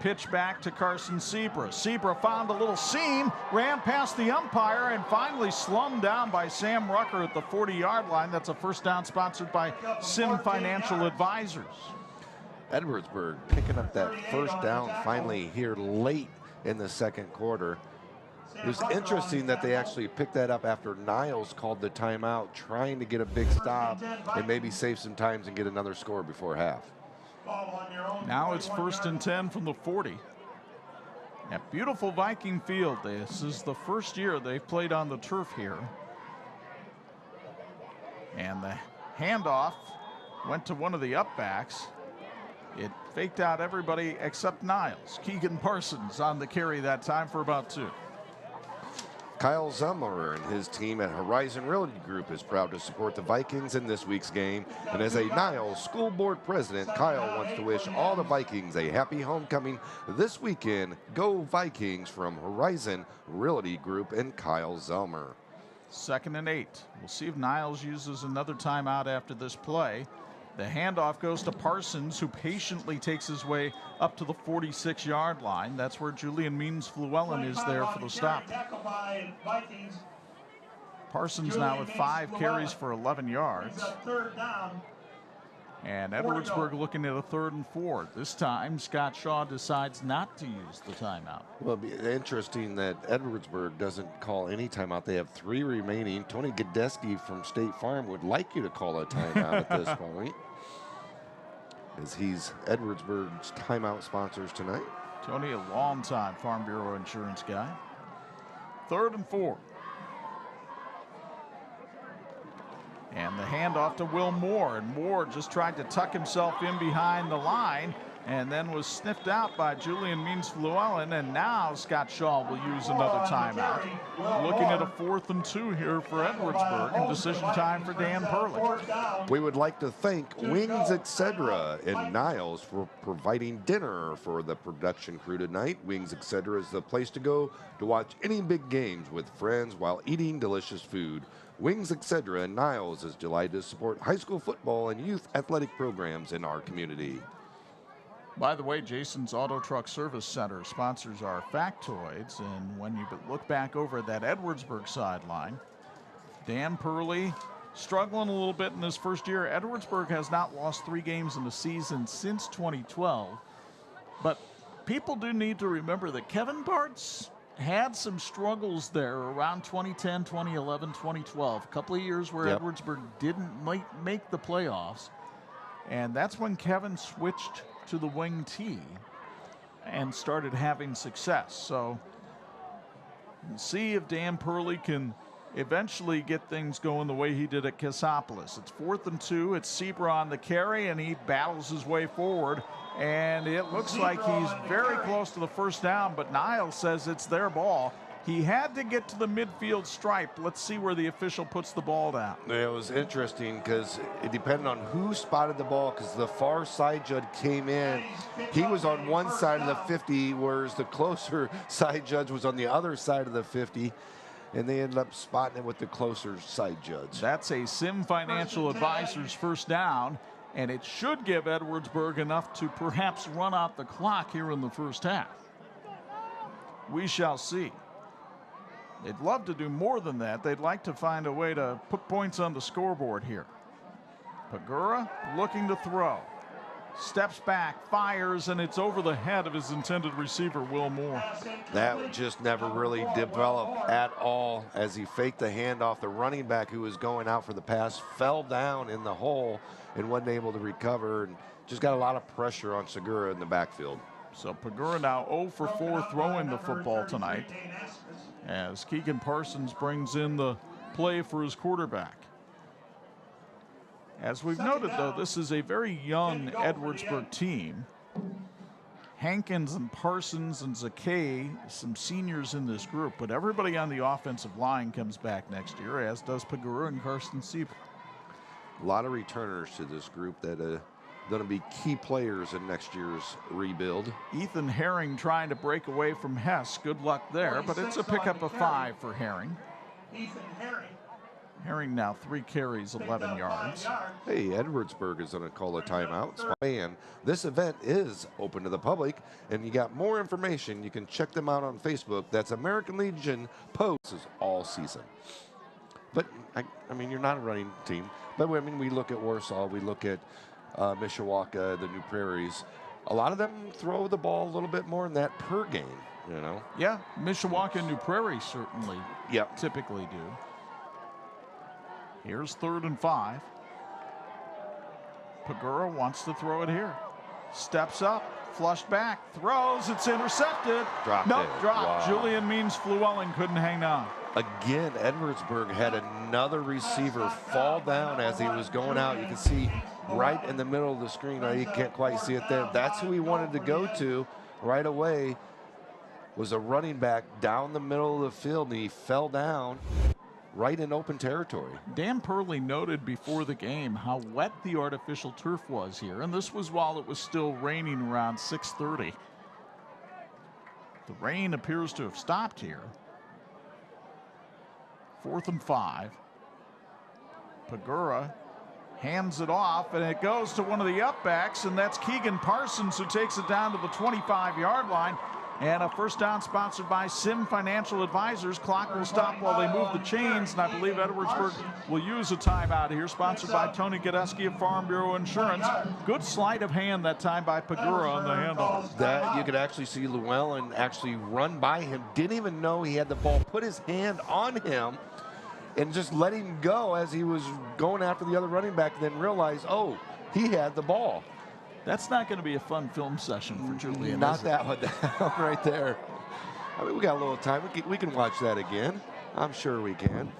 Pitch back to Carson Sebra. Sebra found a little seam, ran past the umpire, and finally slummed down by Sam Rucker at the 40-yard line. That's a first down sponsored by Sim Financial Advisors. Edwardsburg picking up that first down finally here late in the second quarter. It was interesting that they actually picked that up after Niles called the timeout, trying to get a big stop and maybe save some times and get another score before half. Now it's 1st and 10 from the 40. At beautiful Viking field. This is the first year they've played on the turf here. And the handoff went to one of the upbacks. It faked out everybody except Niles. Keegan Parsons on the carry that time for about 2. Kyle Zummer and his team at Horizon Realty Group is proud to support the Vikings in this week's game. And as a Niles School Board president, Kyle wants to wish all the Vikings a happy homecoming this weekend. Go Vikings from Horizon Realty Group and Kyle Zummer. 2nd and 8. We'll see if Niles uses another timeout after this play. The handoff goes to Parsons, who patiently takes his way up to the 46-yard line. That's where Julian Means-Fluellen is there for the stop. Parsons now with 5 carries for 11 yards. And Edwardsburg looking at a 3rd and 4. This time, Scott Shaw decides not to use the timeout. Well, it'll be interesting that Edwardsburg doesn't call any timeout. They have 3 remaining. Tony Godeski from State Farm would like you to call a timeout at this point, as he's Edwardsburg's timeout sponsors tonight. Tony, a long-time Farm Bureau insurance guy. 3rd and 4. And the handoff to Will Moore, and Moore just tried to tuck himself in behind the line and then was sniffed out by Julian Means-Fluellen, and now Scott Shaw will use another timeout. Looking at a 4th and 2 here for Edwardsburg, and decision time for Dan Perley. We would like to thank Wings Etc. in Niles for providing dinner for the production crew tonight. Wings Etc. is the place to go to watch any big games with friends while eating delicious food. Wings Etc. in Niles is delighted to support high school football and youth athletic programs in our community. By the way, Jason's Auto Truck Service Center sponsors our factoids, and when you look back over at that Edwardsburg sideline, Dan Perley struggling a little bit in this first year. Edwardsburg has not lost 3 games in the season since 2012, but people do need to remember that Kevin Bartz had some struggles there around 2010, 2011, 2012. A couple of years where Edwardsburg didn't make the playoffs. And that's when Kevin switched to the wing T and started having success. So see if Dan Perley can eventually get things going the way he did at Cassopolis. It's 4th and 2. It's Zebra on the carry, and he battles his way forward. And it looks like he's very close to the first down, but Niles says it's their ball. He had to get to the midfield stripe. Let's see where the official puts the ball down. It was interesting because it depended on who spotted the ball, because the far side judge came in. He was on one side of the 50, whereas the closer side judge was on the other side of the 50. And they ended up spotting it with the closer side judge. That's a Sim Financial Advisors first down, and it should give Edwardsburg enough to perhaps run out the clock here in the first half. We shall see. They'd love to do more than that. They'd like to find a way to put points on the scoreboard here. Pagura looking to throw. Steps back, fires, and it's over the head of his intended receiver, Will Moore. That just never really developed at all as he faked the handoff. The running back who was going out for the pass fell down in the hole and wasn't able to recover, and just got a lot of pressure on Segura in the backfield. So Pagura now 0 for 4 throwing the football tonight, as Keegan Parsons brings in the play for his quarterback. As we've noted, though, this is a very young Edwardsburg team. Hankins and Parsons and Zakay, some seniors in this group, but everybody on the offensive line comes back next year, as does Pagura and Carson Siebel. A lot of returners to this group that are going to be key players in next year's rebuild. Ethan Herring trying to break away from Hess. Good luck there, but it's a pickup of 5 for Herring. Ethan Herring. Herring now 3 carries, 11 yards. Hey, Edwardsburg is going to call a timeout. And this event is open to the public, and you got more information. You can check them out on Facebook. That's American Legion posts all season. But, I mean, you're not a running team. But, I mean, we look at Warsaw. We look at Mishawaka, the New Prairies. A lot of them throw the ball a little bit more in that per game, you know? Yeah, Mishawaka and New Prairie certainly typically do. Here's 3rd and 5. Pagura wants to throw it here. Steps up, flushed back, throws, it's intercepted. Dropped. Wow. Julian Means-Fluellen couldn't hang on. Again, Edwardsburg had another receiver fall down as he was going out. You can see right in the middle of the screen. You can't quite see it there. That's who he wanted to go to right away, was a running back down the middle of the field, and he fell down right in open territory. Dan Purley noted before the game how wet the artificial turf was here, and this was while it was still raining around 6:30. The rain appears to have stopped here. 4th and 5. Pagura hands it off, and it goes to one of the upbacks, and that's Keegan Parsons, who takes it down to the 25-yard line. And a first down sponsored by Sim Financial Advisors. Clock will stop while they move the chains, and I believe Edwardsburg will use a timeout here, sponsored by Tony Godesky of Farm Bureau Insurance. Good sleight of hand that time by Pagura on the handoff. That you could actually see Llewellyn actually run by him, didn't even know he had the ball, put his hand on him, and just let him go as he was going after the other running back, and then realized, oh, he had the ball. That's not going to be a fun film session for Julian. Not that one right there. I mean, we got a little time. We can watch that again. I'm sure we can.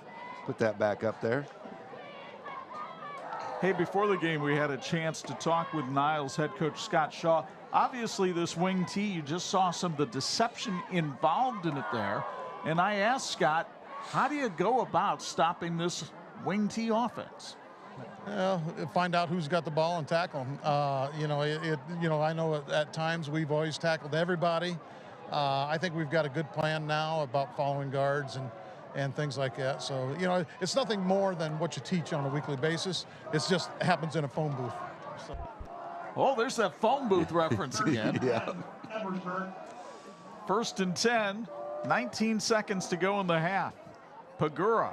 Put that back up there. Hey, before the game, we had a chance to talk with Niles head coach Scott Shaw. Obviously, this wing T, you just saw some of the deception involved in it there. And I asked Scott, how do you go about stopping this wing T offense? Well, find out who's got the ball and tackle them. I know at times we've always tackled everybody. I think we've got a good plan now about following guards and things like that. So, it's nothing more than what you teach on a weekly basis. It just happens in a phone booth. So. Oh, there's that phone booth reference again. Yeah. 1st and 10, 19 seconds to go in the half. Pagura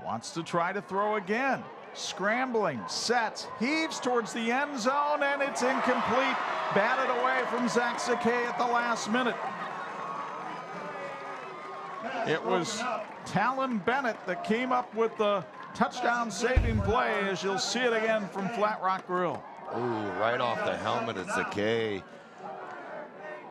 wants to try to throw again. Scrambling, sets, heaves towards the end zone, and it's incomplete. Batted away from Zach Zakay at the last minute. It was Talon Bennett that came up with the touchdown saving play, as you'll see it again from Flat Rock Grill. Ooh, right off the helmet of Zakay.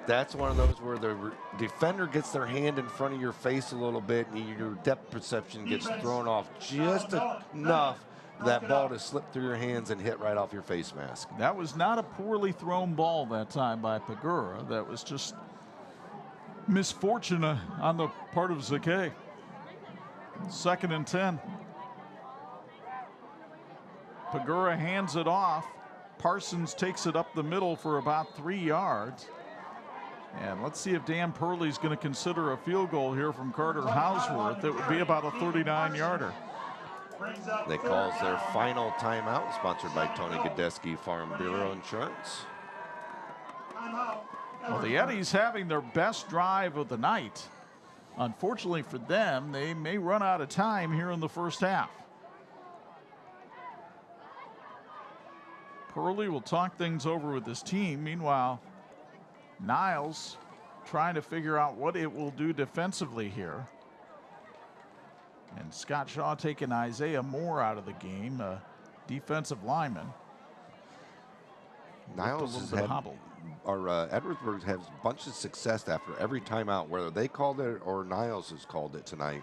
That's one of those where the defender gets their hand in front of your face a little bit, and your depth perception gets thrown off just enough for that ball to slip through your hands and hit right off your face mask. That was not a poorly thrown ball that time by Pagura. That was just misfortune on the part of Zakay. 2nd and 10. Pagura hands it off. Parsons takes it up the middle for about 3 yards. And let's see if Dan Purley's going to consider a field goal here from Carter Houseworth. It would be about a 39-yarder. They calls their final timeout, sponsored by Tony Godesky Farm Bureau Insurance. Well, the Eddies having their best drive of the night. Unfortunately for them, they may run out of time here in the first half. Purley will talk things over with his team. Meanwhile, Niles trying to figure out what it will do defensively here. And Scott Shaw taking Isaiah Moore out of the game, a defensive lineman. Niles has had, or Edwardsburg has a bunch of success after every timeout, whether they called it or Niles has called it tonight.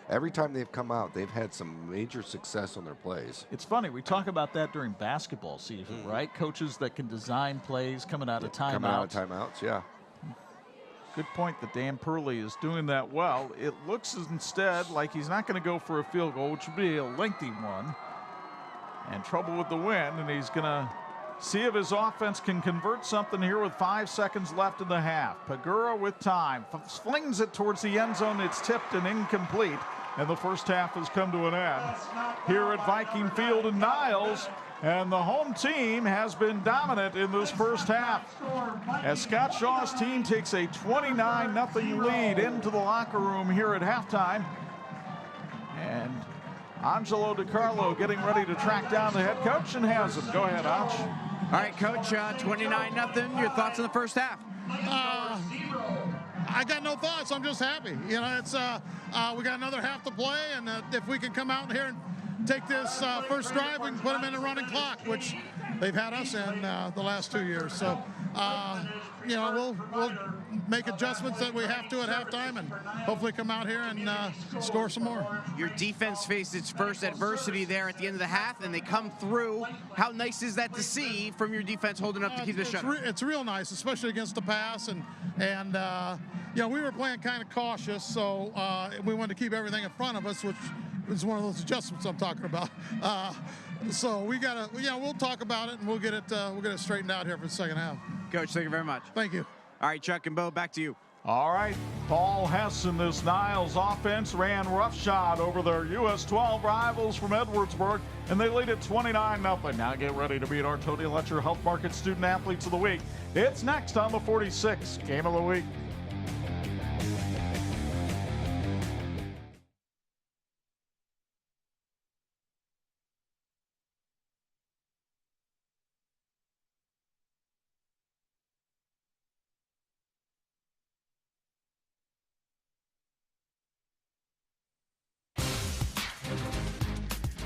Every time they've come out, they've had some major success on their plays. It's funny, we talk about that during basketball season, right? Coaches that can design plays coming out of timeouts. Coming out of timeouts, yeah. Good point that Dan Purley is doing that well. It looks instead like he's not going to go for a field goal, which would be a lengthy one. And trouble with the wind, and he's going to see if his offense can convert something here with 5 seconds left in the half. Pagura with time, flings it towards the end zone. It's tipped and incomplete, and the first half has come to an end here at Viking Field in Niles. And the home team has been dominant in this first half as Scott Shaw's team takes a 29-0 lead into the locker room here at halftime. And Angelo DiCarlo getting ready to track down the head coach and has him. Go ahead, Ange. All right, Coach, 29-0. Your thoughts on the first half? I got no thoughts. I'm just happy. You know, it's we got another half to play, and if we can come out here and take this first drive, we can put them in a running clock, which they've had us in the last 2 years. So, you know, we'll make adjustments that we have to at halftime and hopefully come out here and score some more. Your defense faced its first adversity there at the end of the half, and they come through. How nice is that to see from your defense holding up to keep the shut? It's real nice, especially against the pass. And you know, we were playing kind of cautious, so we wanted to keep everything in front of us, which is one of those adjustments I'm talking about. So we gotta, we'll talk about it and we'll get it straightened out here for the second half. Coach, thank you very much. Thank you. All right, Chuck and Bo, back to you. All right, Paul Hess and this Niles offense ran roughshod over their US 12 rivals from Edwardsburg, and they lead it 29-0. Now get ready to meet our Tony Letcher Health Market Student Athletes of the Week. It's next on the 46 Game of the Week.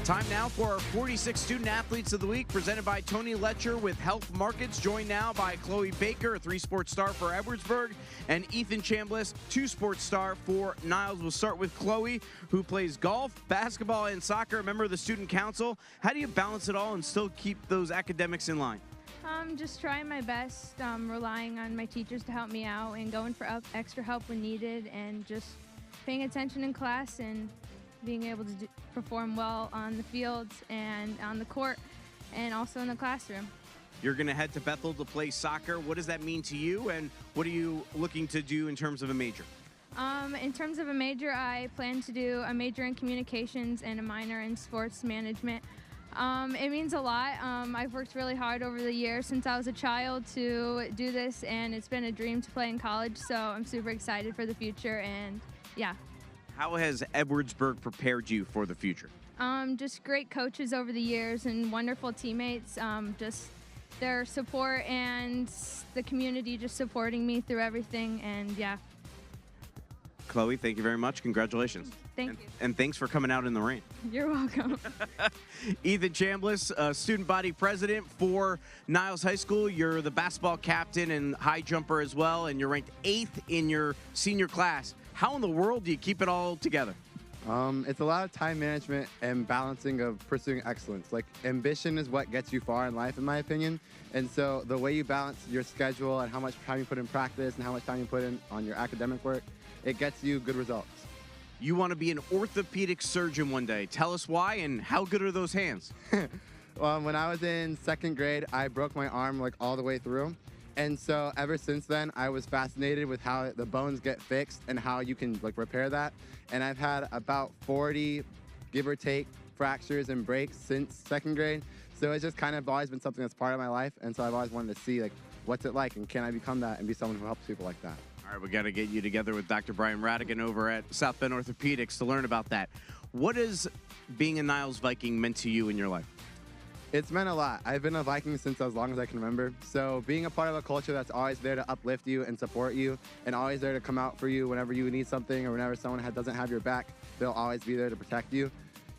Time now for our 46 Student Athletes of the Week, presented by Tony Letcher with Health Markets, joined now by Chloe Baker, a 3-sport star for Edwardsburg, and Ethan Chambliss, 2-sport star for Niles. We'll start with Chloe, who plays golf, basketball, and soccer, a member of the Student Council. How do you balance it all and still keep those academics in line? Just trying my best, relying on my teachers to help me out and going for extra help when needed, and just paying attention in class and being able to perform well on the fields and on the court and also in the classroom. You're going to head to Bethel to play soccer. What does that mean to you, and what are you looking to do in terms of a major? In terms of a major, I plan to do a major in communications and a minor in sports management. It means a lot. I've worked really hard over the years since I was a child to do this, and it's been a dream to play in college, so I'm super excited for the future, and yeah. How has Edwardsburg prepared you for the future? Just great coaches over the years and wonderful teammates. Just their support and the community just supporting me through everything, and yeah. Chloe, thank you very much. Congratulations. Thank you. And thanks for coming out in the rain. You're welcome. Ethan Chambliss, student body president for Niles High School. You're the basketball captain and high jumper as well, and you're ranked 8th in your senior class. How in the world do you keep it all together? It's a lot of time management and balancing of pursuing excellence. Like, ambition is what gets you far in life, in my opinion. And so the way you balance your schedule and how much time you put in practice and how much time you put in on your academic work, it gets you good results. You want to be an orthopedic surgeon one day. Tell us why and how good are those hands? When I was in 2nd grade, I broke my arm like all the way through. And so ever since then, I was fascinated with how the bones get fixed and how you can like repair that. And I've had about 40, give or take, fractures and breaks since 2nd grade. So it's just kind of always been something that's part of my life. And so I've always wanted to see like, what's it like and can I become that and be someone who helps people like that. All right, we got to get you together with Dr. Brian Radigan over at South Bend Orthopedics to learn about that. What has being a Niles Viking meant to you in your life? It's meant a lot. I've been a Viking since as long as I can remember. So being a part of a culture that's always there to uplift you and support you and always there to come out for you whenever you need something or whenever someone doesn't have your back, they'll always be there to protect you.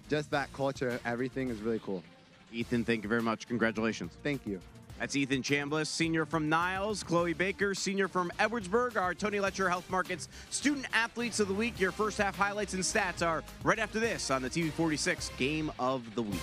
Just that culture, everything is really cool. Ethan, thank you very much. Congratulations. Thank you. That's Ethan Chambliss, senior from Niles. Chloe Baker, senior from Edwardsburg. Our Tony Letcher Health Markets Student Athletes of the Week. Your first half highlights and stats are right after this on the TV46 Game of the Week.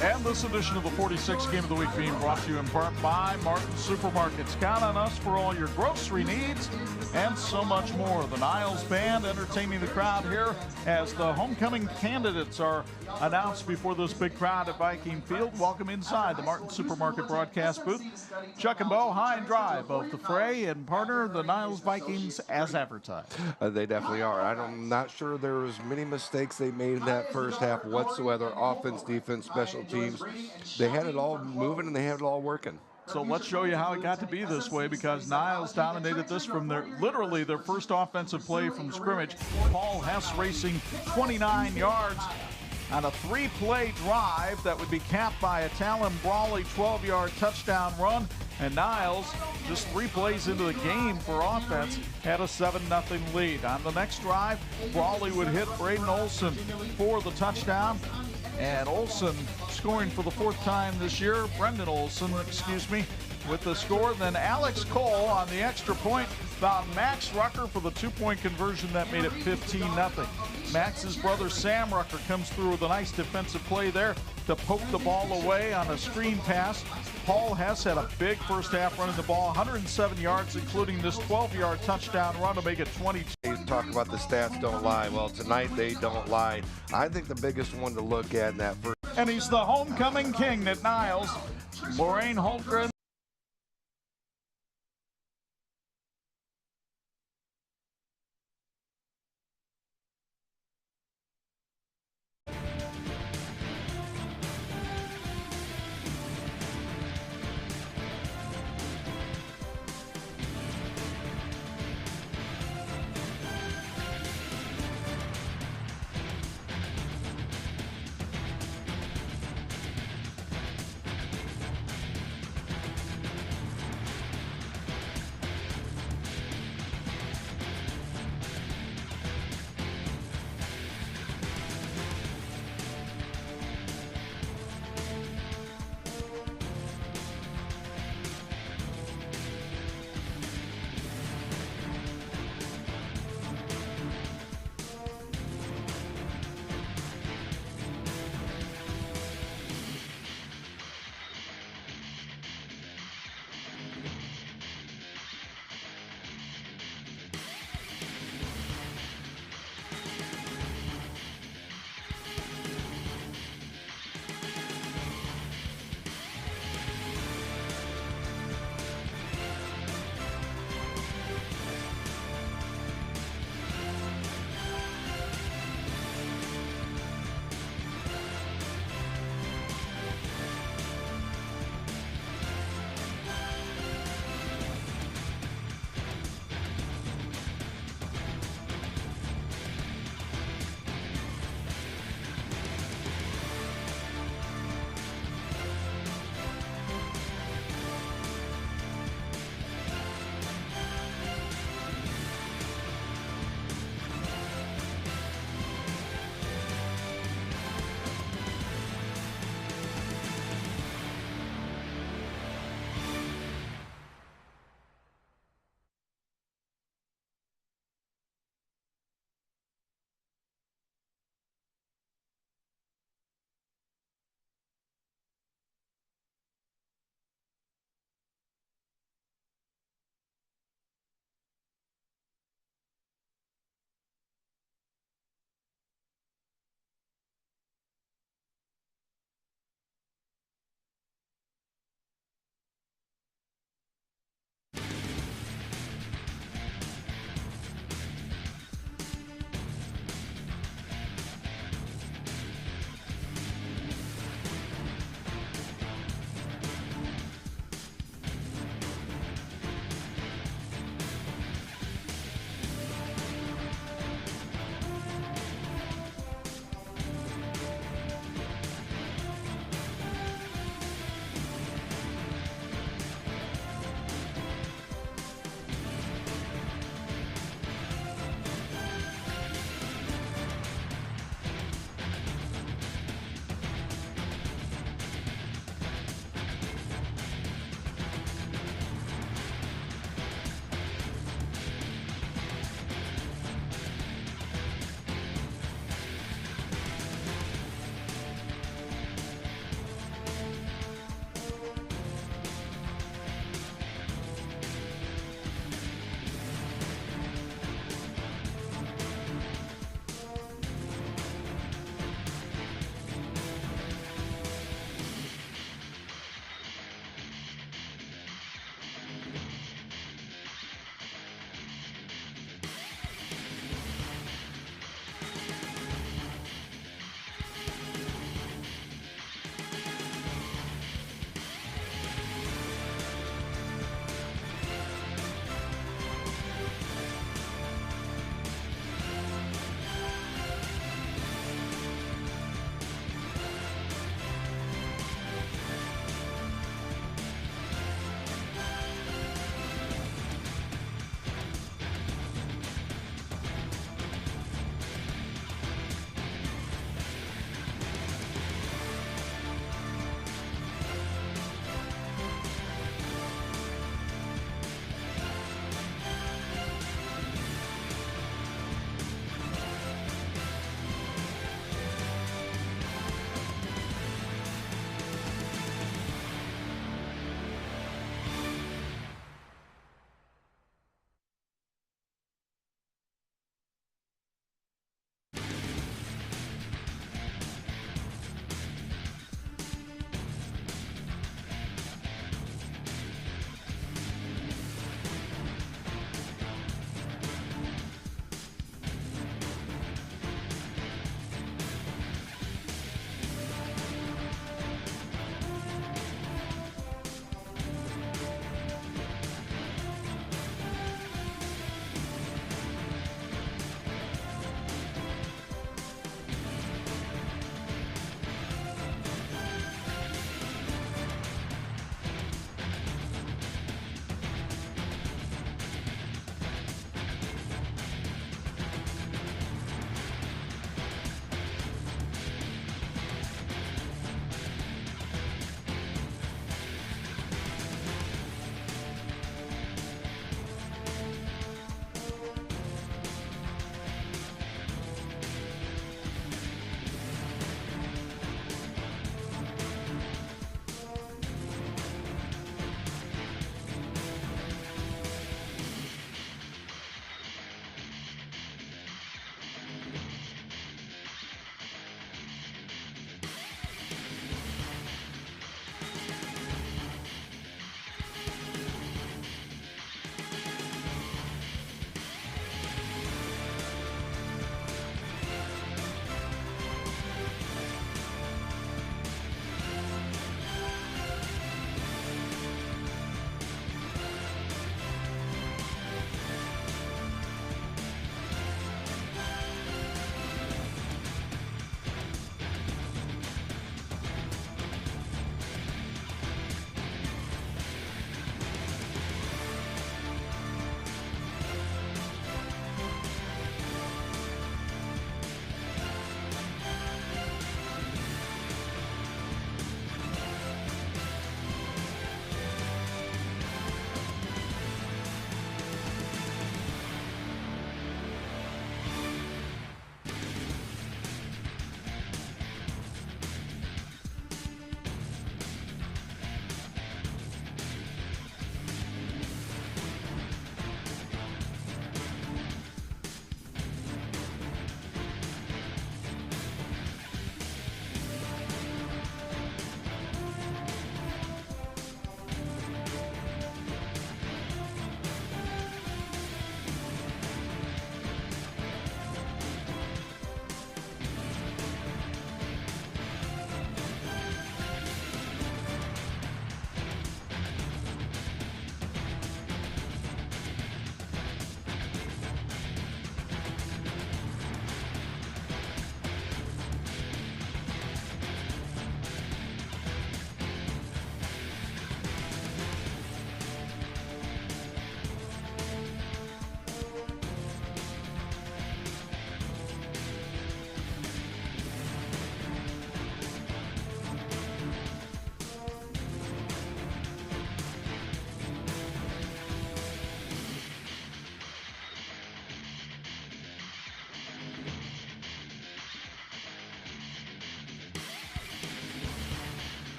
And this edition of the 46 Game of the Week being brought to you in part by Martin Supermarkets. Count on us for all your grocery needs and so much more. The Niles Band entertaining the crowd here as the homecoming candidates are announced before this big crowd at Viking Field. Welcome inside the Martin Supermarket broadcast booth. Chuck and Bo, high and dry, both the Fray and partner, the Niles Vikings, as advertised. They definitely are. I'm not sure there was many mistakes they made in that first half whatsoever. Offense, defense, special teams. They had it all moving and they had it all working. So let's show you how it got to be this way, because Niles dominated this from literally their first offensive play from scrimmage. Paul Hess racing 29 yards on a 3-play drive that would be capped by a Talon Brawley 12-yard touchdown run. And Niles just 3 plays into the game for offense, had a 7-0 lead. On the next drive, Brawley would hit Braden Olson for the touchdown. And Olson scoring for the 4th time this year. Brendan Olson, excuse me, with the score. Then Alex Cole on the extra point found Max Rucker for the 2-point conversion that made it 15-0. Max's brother Sam Rucker comes through with a nice defensive play there to poke the ball away on a screen pass. Paul Hess had a big first half running the ball, 107 yards, including this 12-yard touchdown run to make it 22. Talk about the stats don't lie. Well, tonight they don't lie. I think the biggest one to look at in that first. And he's the homecoming king at Niles, Lorraine Holmgren.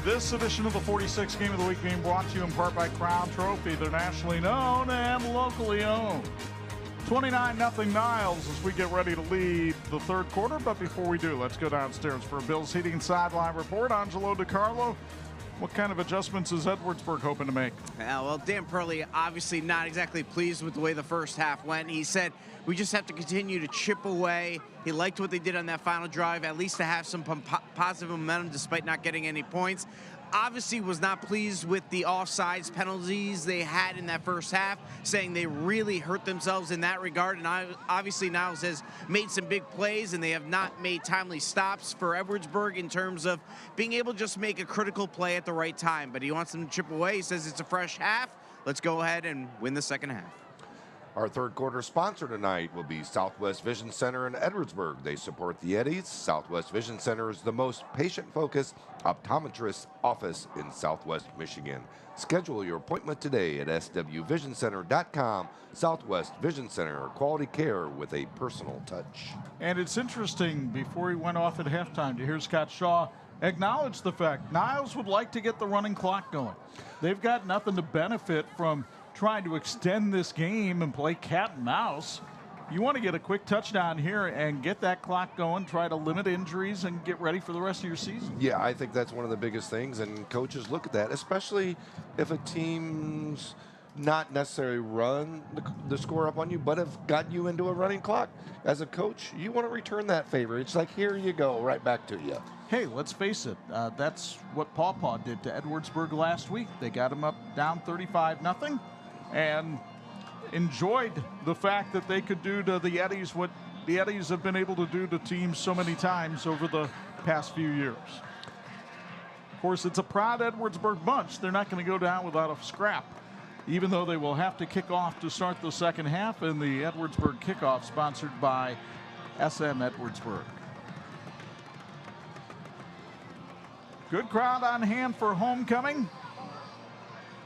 This edition of the 46 Game of the Week being brought to you in part by Crown Trophy. They're nationally known and locally owned. 29-0 Niles as we get ready to lead the third quarter. But before we do, let's go downstairs for a Bills Heating sideline report. Angelo DiCarlo, what kind of adjustments is Edwardsburg hoping to make? Well, Dan Perley obviously not exactly pleased with the way the first half went. He said, we just have to continue to chip away. He liked what they did on that final drive, at least to have some positive momentum despite not getting any points. Obviously was not pleased with the offsides penalties they had in that first half, saying they really hurt themselves in that regard. And obviously Niles has made some big plays, and they have not made timely stops for Edwardsburg in terms of being able to just make a critical play at the right time. But he wants them to chip away. He says it's a fresh half. Let's go ahead and win the second half. Our third quarter sponsor tonight will be Southwest Vision Center in Edwardsburg. They support the Eddies. Southwest Vision Center is the most patient-focused optometrist office in Southwest Michigan. Schedule your appointment today at swvisioncenter.com. Southwest Vision Center, quality care with a personal touch. And it's interesting, before he went off at halftime, to hear Scott Shaw acknowledge the fact Niles would like to get the running clock going. They've got nothing to benefit from trying to extend this game and play cat and mouse. You want to get a quick touchdown here and get that clock going, try to limit injuries, and get ready for the rest of your season. Yeah, I think that's one of the biggest things, and coaches look at that, especially if a team's not necessarily run the score up on you, but have got you into a running clock. As a coach, you want to return that favor. It's like, here you go, right back to you. Hey, let's face it, that's what Paw Paw did to Edwardsburg last week. They got him up down 35-0. And enjoyed the fact that they could do to the Eddies what the Eddies have been able to do to teams so many times over the past few years. Of course, it's a proud Edwardsburg bunch. They're not going to go down without a scrap, even though they will have to kick off to start the second half in the Edwardsburg Kickoff, sponsored by SM Edwardsburg. Good crowd on hand for homecoming.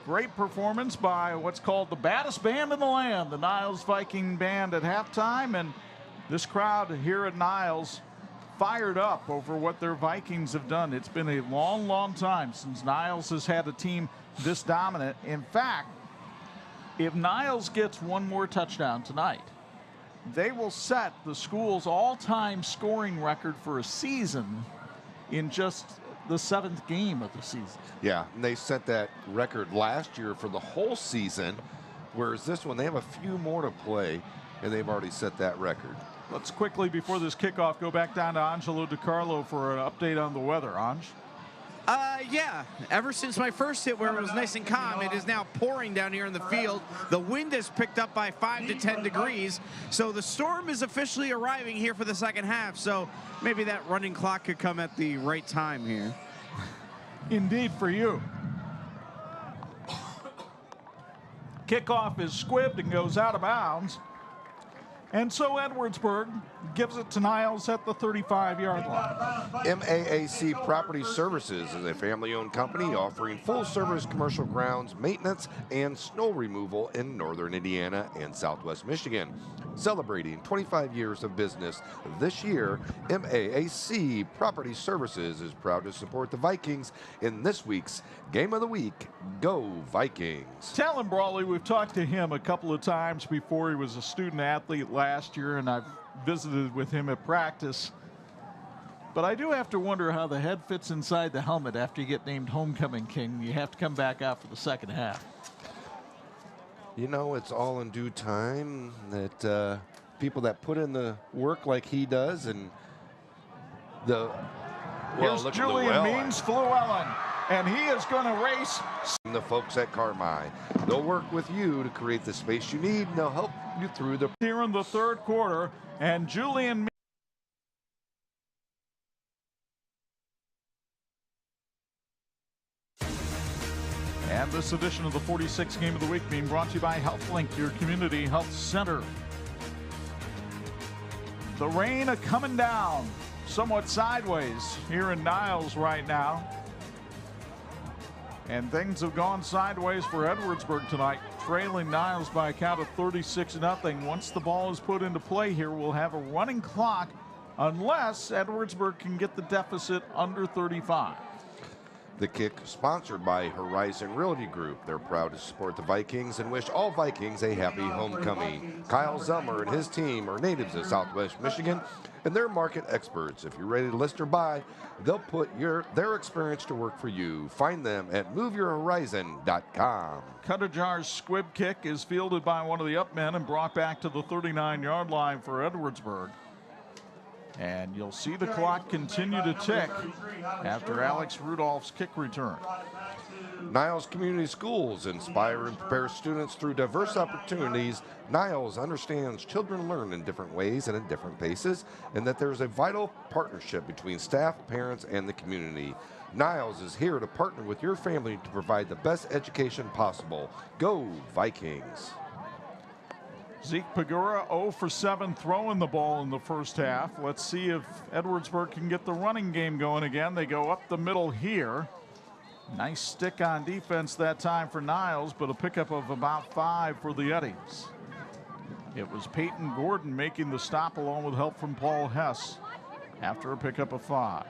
Great performance by what's called the baddest band in the land, the Niles Viking Band at halftime. And this crowd here at Niles fired up over what their Vikings have done. It's been a long, long time since Niles has had a team this dominant. In fact, if Niles gets one more touchdown tonight, they will set the school's all-time scoring record for a season in just the 7th game of the season. Yeah, and they set that record last year for the whole season, whereas this one, they have a few more to play, and they've already set that record. Let's quickly, before this kickoff, go back down to Angelo DiCarlo for an update on the weather. Ange? Yeah, ever since my first hit where it was nice and calm, it is now pouring down here in the field. The wind has picked up by 5 to 10 degrees, so the storm is officially arriving here for the second half. So maybe that running clock could come at the right time here. Indeed for you. Kickoff is squibbed and goes out of bounds. And so Edwardsburg gives it to Niles at the 35-yard line. MAAC Property Services is a family-owned company offering full-service commercial grounds maintenance and snow removal in northern Indiana and southwest Michigan. Celebrating 25 years of business this year, MAAC Property Services is proud to support the Vikings in this week's Game of the Week. Go Vikings! Talon Brawley, we've talked to him a couple of times before. He was a student athlete last year, and I've visited with him at practice. But I do have to wonder how the head fits inside the helmet after you get named Homecoming King. You have to come back out for the second half. You know, it's all in due time that people that put in the work like he does, and here's Julian Means Fluellen, and he is going to race. The folks at Carmi, they'll work with you to create the space you need, and they'll help you through the here in the third quarter. And Julian And this edition of the 46 Game of the Week being brought to you by HealthLink, your community health center. The rain coming down somewhat sideways here in Niles right now. And things have gone sideways for Edwardsburg tonight, trailing Niles by a count of 36-0. Once the ball is put into play here, we'll have a running clock unless Edwardsburg can get the deficit under 35. The kick sponsored by Horizon Realty Group. They're proud to support the Vikings and wish all Vikings a happy homecoming. Kyle Zelmer and his team are natives of Southwest Michigan, and they're market experts. If you're ready to list or buy, they'll put their experience to work for you. Find them at moveyourhorizon.com. Cuttajar's squib kick is fielded by one of the upmen and brought back to the 39-yard line for Edwardsburg. And you'll see the clock continue to tick after Alex Rudolph's kick return. Niles Community Schools inspire and prepare students through diverse opportunities. Niles understands children learn in different ways and at different paces, and that there's a vital partnership between staff, parents, and the community. Niles is here to partner with your family to provide the best education possible. Go Vikings! Zeke Pagura 0 for 7 throwing the ball in the first half. Let's see if Edwardsburg can get the running game going again. They go up the middle here. Nice stick on defense that time for Niles, but a pickup of about 5 for the Eddies. It was Peyton Gordon making the stop along with help from Paul Hess after a pickup of 5.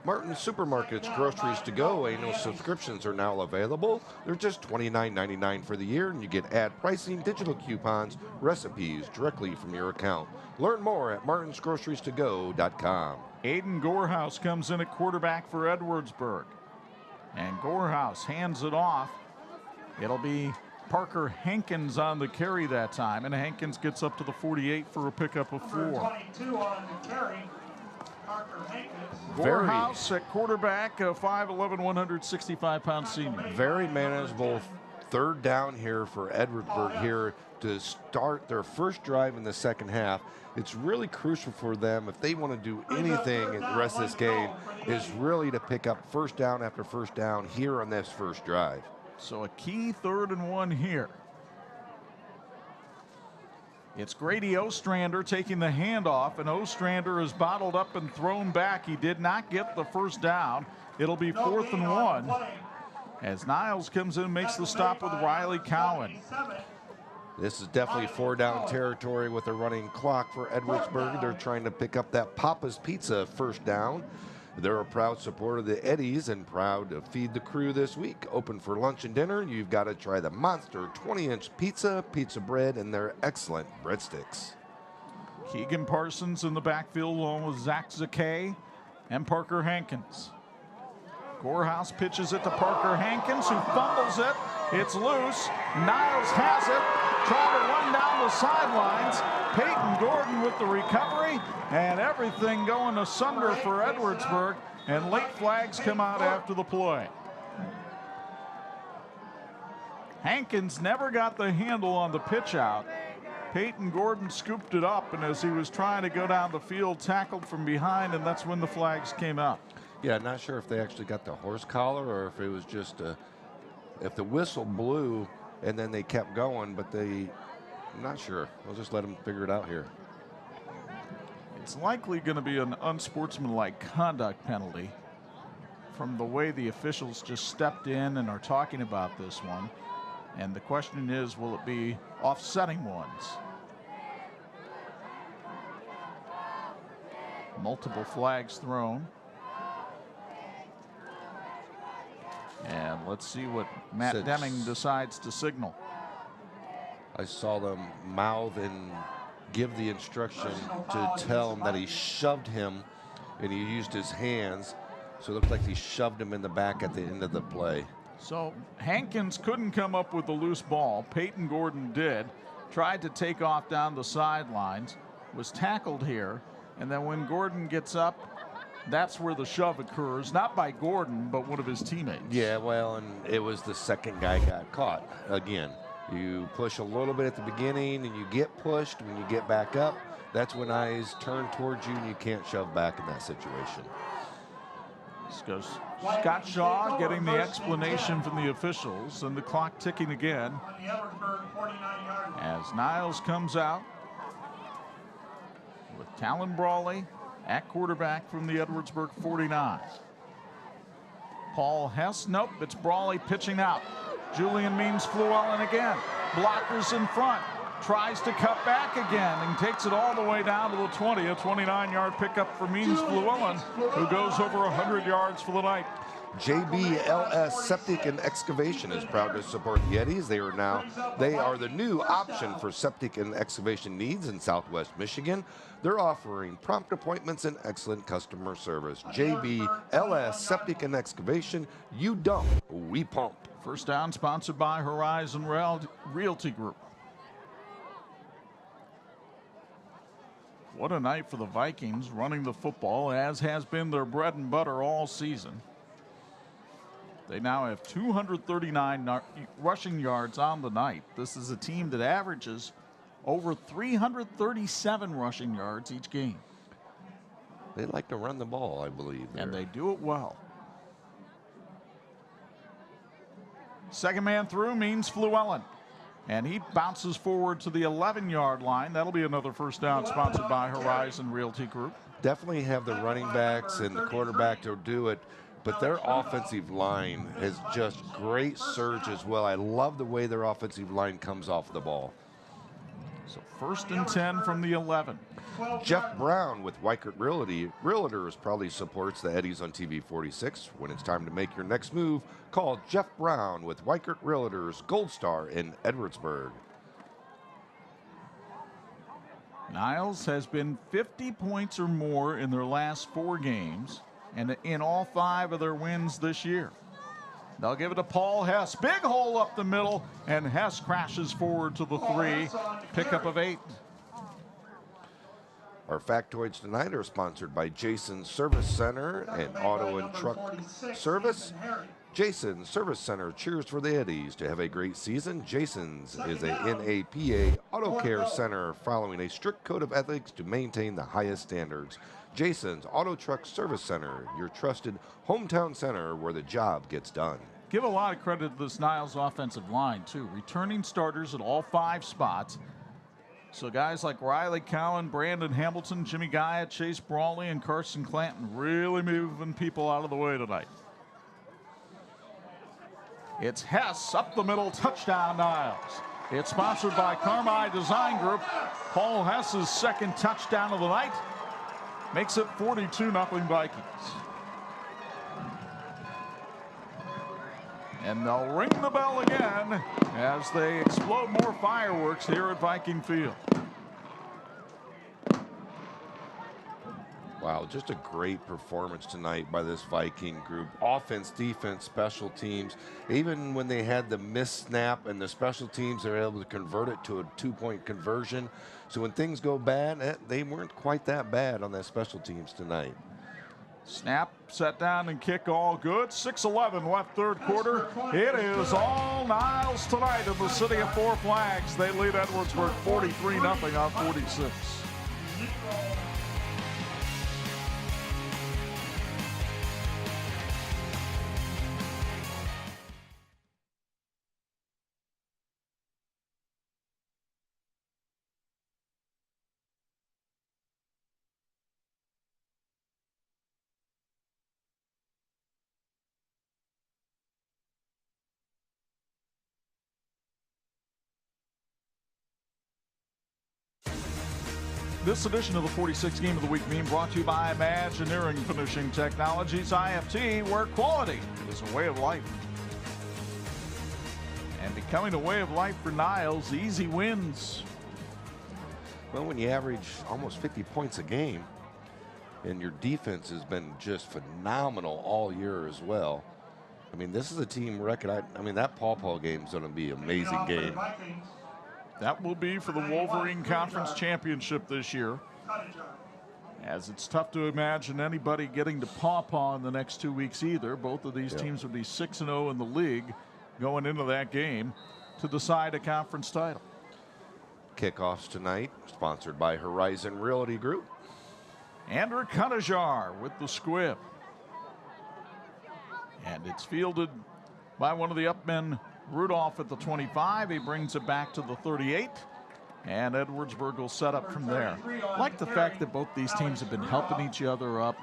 Martin Supermarket's groceries to go annual subscriptions are now available. They're just $29.99 for the year, and you get ad pricing, digital coupons, recipes directly from your account. Learn more at martinsgroceriestogo.com. Aiden Gorehouse comes in at quarterback for Edwardsburg. And Gorehouse hands it off. It'll be Parker Hankins on the carry that time, and Hankins gets up to the 48 for a pickup of 4. 22 on the carry. Gorehouse at quarterback, a 5'11", 165-pound senior. Very manageable third down here for Edwardsburg here to start their first drive in the second half. It's really crucial for them if they want to do anything in the rest of this game is really to pick up first down after first down here on this first drive. So a key 3rd and 1 here. It's Grady Ostrander taking the handoff, and Ostrander is bottled up and thrown back. He did not get the first down. It'll be 4th and 1 as Niles comes in and makes the stop with Riley Cowan. This is definitely 4-down territory with a running clock for Edwardsburg. They're trying to pick up that Papa's Pizza first down. They're a proud supporter of the Eddies and proud to feed the crew this week. Open for lunch and dinner. You've got to try the monster 20-inch pizza bread, and their excellent breadsticks. Keegan Parsons in the backfield along with Zach Zakay and Parker Hankins. Gorehouse pitches it to Parker Hankins, who fumbles it. It's loose. Niles has it. Trying to run down the sidelines. Peyton Gordon with the recovery, and everything going asunder for Edwardsburg, and late flags come out after the play. Hankins never got the handle on the pitch out. Peyton Gordon scooped it up, and as he was trying to go down the field, tackled from behind, and that's when the flags came out. Yeah, not sure if they actually got the horse collar or if it was just if the whistle blew and then they kept going, but I'm not sure. We'll just let them figure it out here. It's likely going to be an unsportsmanlike conduct penalty from the way the officials just stepped in and are talking about this one. And the question is, will it be offsetting ones? Multiple flags thrown. And let's see what Matt Deming decides to signal. I saw them mouth and give the instruction to tell him that he shoved him, and he used his hands. So it looked like he shoved him in the back at the end of the play. So Hankins couldn't come up with the loose ball. Peyton Gordon did. Tried to take off down the sidelines. Was tackled here. And then when Gordon gets up, that's where the shove occurs. Not by Gordon, but one of his teammates. Yeah, well, and it was the second guy got caught. Again, you push a little bit at the beginning and you get pushed. When you get back up, that's when eyes turn towards you and you can't shove back in that situation. This goes Scott Shaw getting the explanation from the officials, and the clock ticking again as Niles comes out with Talon Brawley at quarterback from the Edwardsburg 49. Paul Hess, nope, it's Brawley pitching out. Julian Means Fluellen again. Blockers in front. tries to cut back again and takes it all the way down to the 20. A 29-yard pickup for Means Llewellyn, who goes over 100 yards for the night. JBLS Septic and Excavation is proud to support the Eddies. They are the new option for septic and excavation needs in Southwest Michigan. They're offering prompt appointments and excellent customer service. JBLS Septic and Excavation, you dump, we pump. First down sponsored by Horizon Realty Group. What a night for the Vikings running the football, as has been their bread and butter all season. They now have 239 rushing yards on the night. This is a team that averages over 337 rushing yards each game. They like to run the ball, I believe. And they do it well. Second man through Means Llewellyn. And he bounces forward to the 11-yard line. That'll be another first down sponsored by Horizon Realty Group. Definitely have the running backs and the quarterback to do it, but their offensive line has just great surge as well. I love the way their offensive line comes off the ball. So first and 10 from the 11. Jeff Brown with Weichert Realtors probably supports the Eddies on TV46. When it's time to make your next move, call Jeff Brown with Weichert Realtors, Gold Star in Edwardsburg. Niles has been 50 points or more in their last 4 games and in all 5 of their wins this year. They'll give it to Paul Hess. Big hole up the middle, and Hess crashes forward to the 3. Pickup of 8. Our factoids tonight are sponsored by Jason's Service Center and Auto and Truck Service. Jason's Service Center cheers for the Eddies to have a great season. Jason's is a NAPA Auto Care Center following a strict code of ethics to maintain the highest standards. Jason's Auto Truck Service Center, your trusted hometown center where the job gets done. Give a lot of credit to this Niles offensive line, too. Returning starters at all 5 spots. So guys like Riley Cowan, Brandon Hamilton, Jimmy Gaia, Chase Brawley, and Carson Clanton really moving people out of the way tonight. It's Hess up the middle, touchdown Niles. It's sponsored by Carmi Design Group. Paul Hess's second touchdown of the night makes it 42-0 Vikings. And they'll ring the bell again as they explode more fireworks here at Viking Field. Wow, just a great performance tonight by this Viking group. Offense, defense, special teams. Even when they had the missed snap and the special teams, they were able to convert it to a 2-point conversion. So when things go bad, they weren't quite that bad on that special teams tonight. Snap, set down, and kick all good. 6:11 left third quarter. It is all Niles tonight in the city of Four Flags. They lead Edwardsburg 43-0 on 46. This edition of the 46 Game of the Week being brought to you by Imagineering Finishing Technologies, IFT, where quality is a way of life. And becoming a way of life for Niles, easy wins. Well, when you average almost 50 points a game, and your defense has been just phenomenal all year as well. I mean, this is a team record. I mean, that Paw game is going to be an amazing game. That will be for the Wolverine Conference Championship this year, as it's tough to imagine anybody getting to Paw in the next 2 weeks either. Both of these teams would be 6-0 in the league going into that game to decide a conference title. Kickoffs tonight, sponsored by Horizon Realty Group. Andrew Cunajar with the squib. And it's fielded by one of the upmen, Rudolph, at the 25. He brings it back to the 38. And Edwardsburg will set up from there. I like the fact that both these teams have been helping each other up.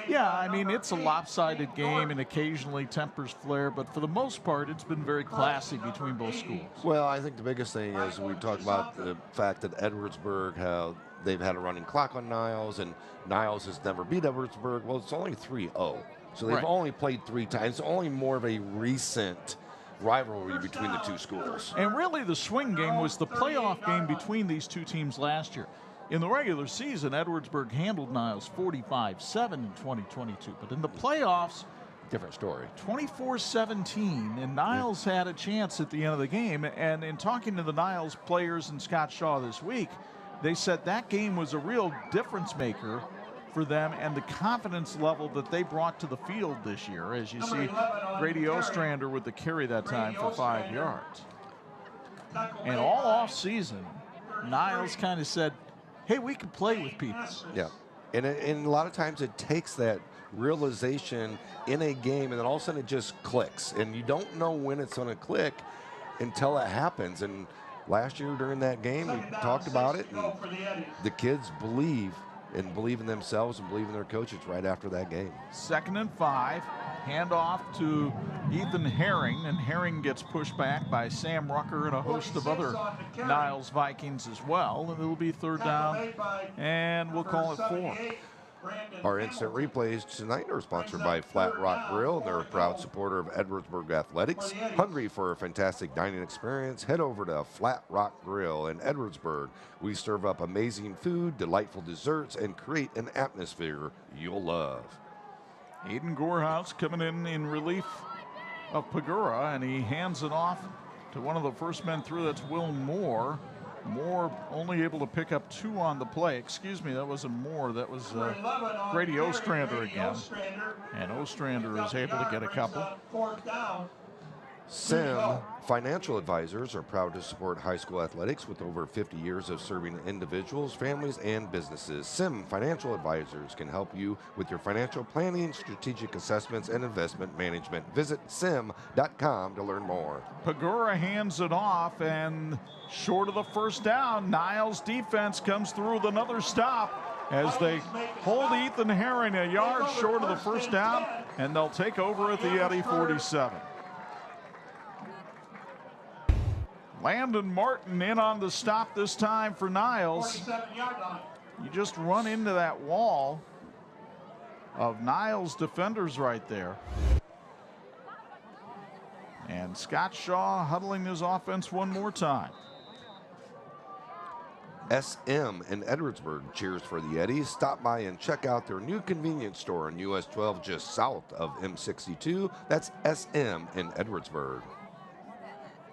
Yeah, I mean, it's a lopsided game and occasionally tempers flare, but for the most part, it's been very classy between both schools. Well, I think the biggest thing is we talk about the fact that Edwardsburg, how they've had a running clock on Niles, and Niles has never beat Edwardsburg. Well, it's only 3-0. So they've only played 3 times. It's only more of a recent rivalry between the two schools. And really the swing game was the playoff game between these two teams last year. In the regular season, Edwardsburg handled Niles 45-7 in 2022. But in the playoffs, different story. 24-17, and Niles had a chance at the end of the game. And in talking to the Niles players and Scott Shaw this week, they said that game was a real difference maker for them and the confidence level that they brought to the field this year. As you see, Grady Ostrander with the carry that time for 5 yards. And all off season, Niles kind of said, hey, we can play with people. Yeah, and a lot of times it takes that realization in a game, and then all of a sudden it just clicks. And you don't know when it's going to click until it happens. And last year during that game, we talked about it, and the kids believe in themselves and believe in their coaches right after that game. 2nd and 5, handoff to Ethan Herring, and Herring gets pushed back by Sam Rucker and a host of other Niles Vikings as well, and it'll be 3rd down, and we'll call it 4. Our instant replays tonight are sponsored by Flat Rock Grill, and they're a proud supporter of Edwardsburg Athletics. Hungry for a fantastic dining experience? Head over to Flat Rock Grill in Edwardsburg. We serve up amazing food, delightful desserts, and create an atmosphere you'll love. Aiden Gorehouse coming in relief of Pagura, and he hands it off to one of the first men through. That's Will Moore. Moore only able to pick up 2 on the play. Excuse me, that wasn't Moore. That was Grady Ostrander again. And Ostrander is able to get a couple. Sim Financial Advisors are proud to support high school athletics with over 50 years of serving individuals, families, and businesses. Sim Financial Advisors can help you with your financial planning, strategic assessments, and investment management. Visit sim.com to learn more. Pagura hands it off, and short of the 1st down, Niles defense comes through with another stop as they hold Ethan Herring a yard short of the 1st down, and they'll take over at the Eddy 47. Landon Martin in on the stop this time for Niles. You just run into that wall of Niles defenders right there. And Scott Shaw huddling his offense one more time. SM in Edwardsburg cheers for the Eddies. Stop by and check out their new convenience store on US 12 just south of M62. That's SM in Edwardsburg.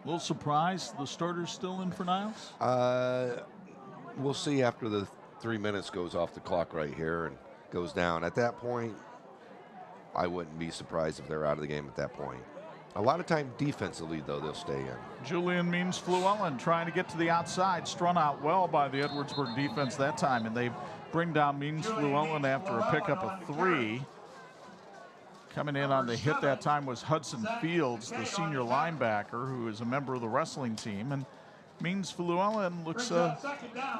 A little surprised the starter's still in for Niles? We'll see after the 3 minutes goes off the clock right here and goes down. At that point, I wouldn't be surprised if they're out of the game at that point. A lot of time defensively, though, they'll stay in. Julian Means-Fluellen trying to get to the outside, strung out well by the Edwardsburg defense that time, and they bring down Means-Fluellen after a pickup of 3. Coming in on the hit that time was Hudson Fields, the senior linebacker, who is a member of the wrestling team. And Means-Fluellen looks a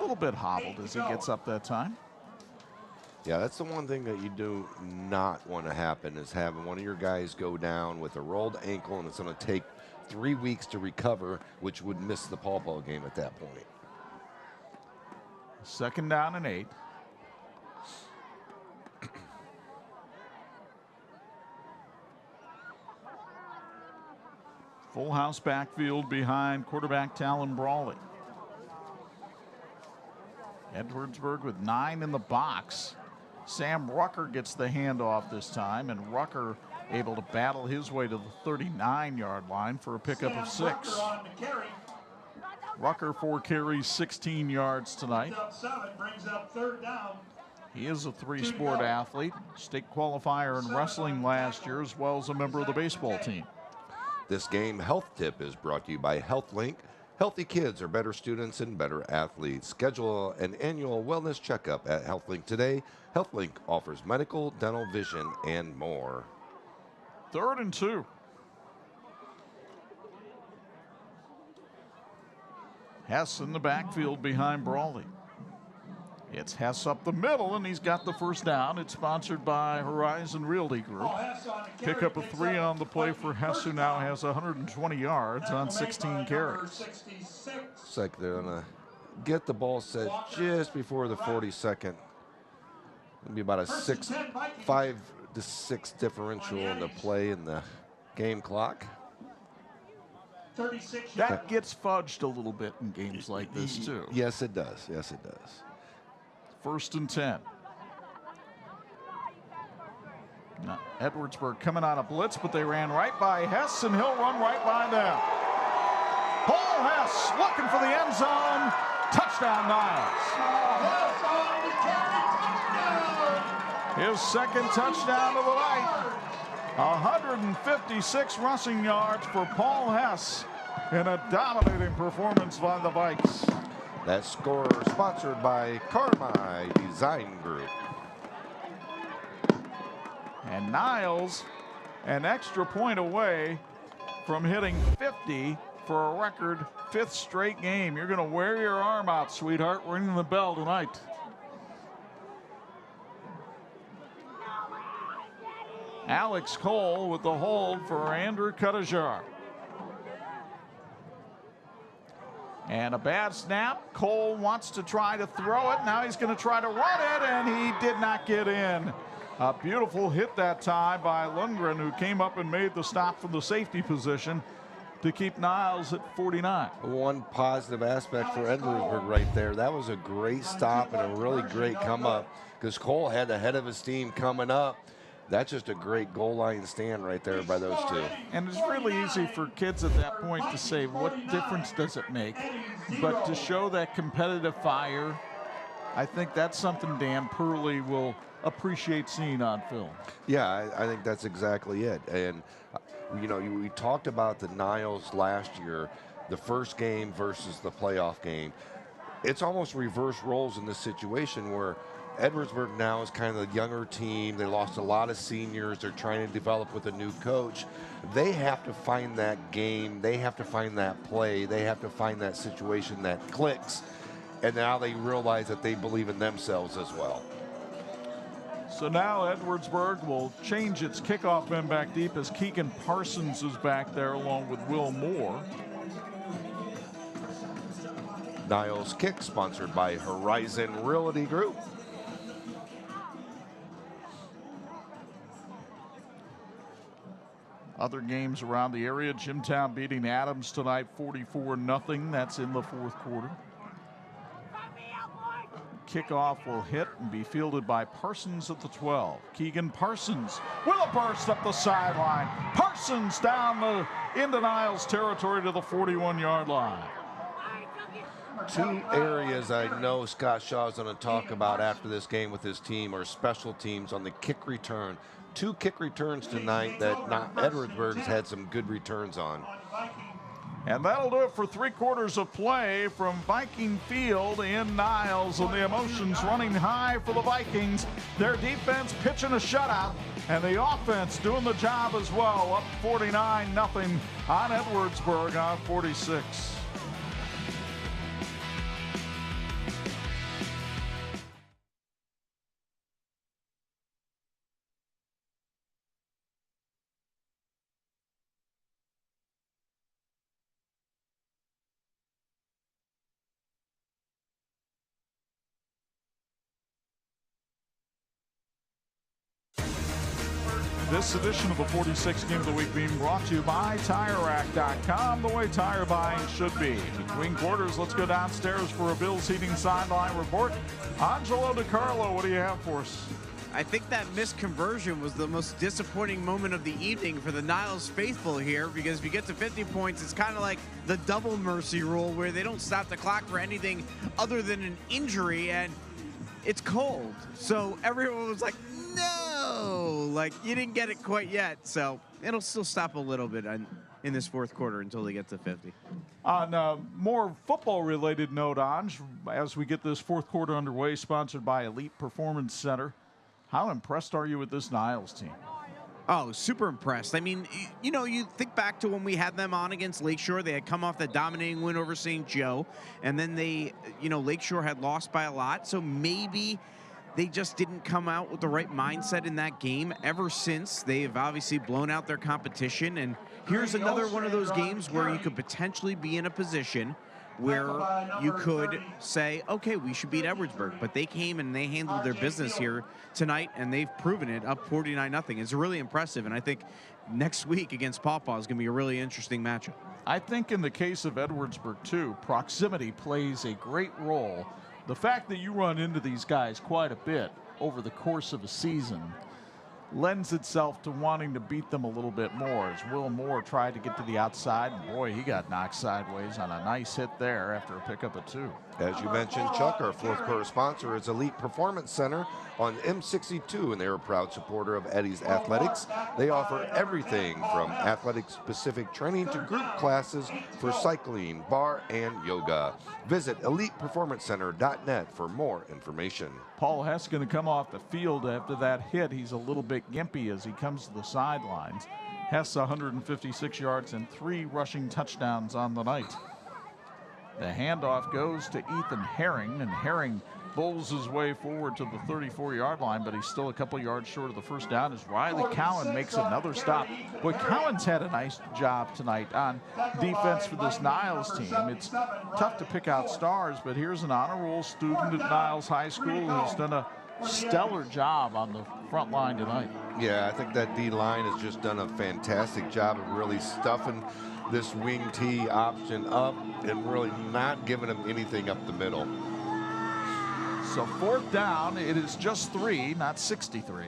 little bit hobbled as he gets up that time. Yeah, that's the one thing that you do not want to happen, is having one of your guys go down with a rolled ankle, and it's going to take 3 weeks to recover, which would miss the Paw game at that point. 2nd down and 8. Full house backfield behind quarterback Talon Brawley. Edwardsburg with 9 in the box. Sam Rucker gets the handoff this time, and Rucker able to battle his way to the 39-yard line for a pickup of 6. Rucker 4 carries, 16 yards tonight. He is a 3-sport athlete, state qualifier in wrestling last year, as well as a member of the baseball team. This game health tip is brought to you by HealthLink. Healthy kids are better students and better athletes. Schedule an annual wellness checkup at HealthLink today. HealthLink offers medical, dental, vision, and more. 3rd and 2. Hess in the backfield behind Brawley. It's Hess up the middle, and he's got the first down. It's sponsored by Horizon Realty Group. Pick up a 3 on the play for Hess, who now has 120 yards on 16 carries. Looks like they're going to get the ball set just before the 42nd. It'll be about a 5 to 6 differential in the play in the game clock. That gets fudged a little bit in games like this, too. Yes, it does. Yes, it does. 1st and 10. Now, Edwardsburg coming on a blitz, but they ran right by Hess, and he'll run right by them. Paul Hess looking for the end zone. Touchdown, Niles. His second touchdown of the night. 156 rushing yards for Paul Hess in a dominating performance by the Vikes. That score sponsored by Carmi Design Group. And Niles an extra point away from hitting 50 for a record 5th straight game. You're going to wear your arm out, sweetheart, ringing the bell tonight. Alex Cole with the hold for Andrew Cuttajar. And a bad snap. Cole wants to try to throw it. Now he's going to try to run it, and he did not get in. A beautiful hit that time by Lundgren, who came up and made the stop from the safety position to keep Niles at 49. One positive aspect for Edwardsburg right there. That was a great stop and a really great come up, because Cole had the head of his team coming up. That's just a great goal line stand right there by those two. And it's really easy for kids at that point to say, what difference does it make? But to show that competitive fire, I think that's something Dan Purley will appreciate seeing on film. Yeah, I think that's exactly it. And, you know, we talked about the Niles last year, the first game versus the playoff game. It's almost reverse roles in this situation where Edwardsburg now is kind of the younger team. They lost a lot of seniors. They're trying to develop with a new coach. They have to find that game. They have to find that play. They have to find that situation that clicks. And now they realize that they believe in themselves as well. So now Edwardsburg will change its kickoff men back deep as Keegan Parsons is back there along with Will Moore. Niles kick sponsored by Horizon Realty Group. Other games around the area, Jimtown beating Adams tonight 44-0. That's in the 4th quarter. Kickoff will hit and be fielded by Parsons at the 12. Keegan Parsons will burst up the sideline. Parsons down into Niles territory to the 41-yard line. Two areas I know Scott Shaw is going to talk about after this game with his team are special teams on the kick return. 2 kick returns tonight that Edwardsburg's had some good returns on. And that'll do it for 3 quarters of play from Viking Field in Niles, and the emotions running high for the Vikings. Their defense pitching a shutout, and the offense doing the job as well, up 49-0 on Edwardsburg on 46. This edition of the 46 Game of the Week being brought to you by TireRack.com, the way tire buying should be. Between quarters, let's go downstairs for a Bills Heating sideline report. Angelo DiCarlo, what do you have for us? I think that missed conversion was the most disappointing moment of the evening for the Niles faithful here, because if you get to 50 points, it's kind of like the double mercy rule where they don't stop the clock for anything other than an injury, and it's cold. So everyone was like, no, like you didn't get it quite yet. So it'll still stop a little bit in this 4th quarter until they get to 50. On a more football-related note, Anj, as we get this 4th quarter underway, sponsored by Elite Performance Center, how impressed are you with this Niles team? Oh, super impressed. I mean, you know, you think back to when we had them on against Lakeshore. They had come off that dominating win over St. Joe, and then they, you know, Lakeshore had lost by a lot. So maybe they just didn't come out with the right mindset in that game. Ever since, they've obviously blown out their competition. And here's another one of those games where you could potentially be in a position where you could say, okay, we should beat Edwardsburg. But they came and they handled their business here tonight, and they've proven it, up 49-0. It's really impressive, and I think next week against Paw Paw is going to be a really interesting matchup. I think in the case of Edwardsburg, too, proximity plays a great role. The fact that you run into these guys quite a bit over the course of a season lends itself to wanting to beat them a little bit more, as Will Moore tried to get to the outside, and boy, he got knocked sideways on a nice hit there after a pickup of 2. As you mentioned, Chuck, our fourth quarter sponsor is Elite Performance Center on M62, and they're a proud supporter of Eddie's Athletics. They offer everything from athletic-specific training to group classes for cycling, bar, and yoga. Visit ElitePerformanceCenter.net for more information. Paul Hess going to come off the field after that hit. He's a little bit gimpy as he comes to the sidelines. Hess 156 yards and 3 rushing touchdowns on the night. The handoff goes to Ethan Herring, and Herring bowls his way forward to the 34-yard line, but he's still a couple yards short of the first down as Riley Cowan makes another stop. Boy, Cowan's had a nice job tonight on defense for this Niles team. It's tough to pick out stars, but here's an honor roll student at Niles High School who's done a stellar job on the front line tonight. Yeah, I think that D-line has just done a fantastic job of really stuffing this wing T option up and really not giving him anything up the middle. So 4th down, it is just 3, not 63.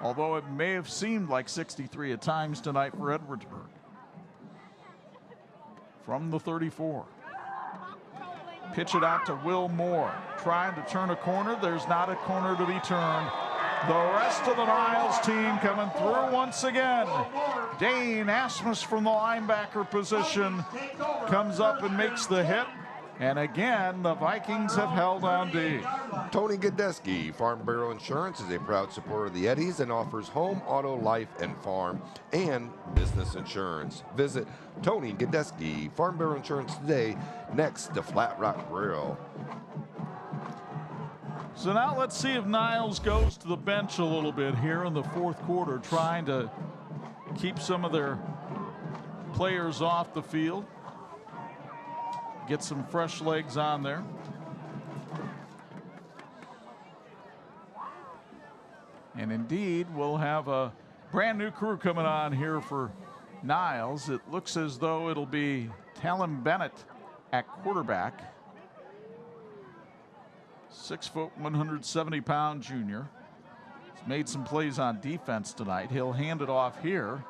Although it may have seemed like 63 at times tonight for Edwardsburg. From the 34. Pitch it out to Will Moore. Trying to turn a corner. There's not a corner to be turned. The rest of the Niles team coming through once again. Dane Asmus from the linebacker position comes up and makes the hit. And again, the Vikings have held on D. Tony Godeski, Farm Bureau Insurance, is a proud supporter of the Eddies and offers home, auto, life, and farm and business insurance. Visit Tony Godeski, Farm Bureau Insurance today, next to Flat Rock Grill. So now let's see if Niles goes to the bench a little bit here in the 4th quarter, trying to keep some of their players off the field. Get some fresh legs on there. And indeed, we'll have a brand new crew coming on here for Niles. It looks as though it'll be Talon Bennett at quarterback. 6 foot, 170-pound junior. He's made some plays on defense tonight. He'll hand it off here.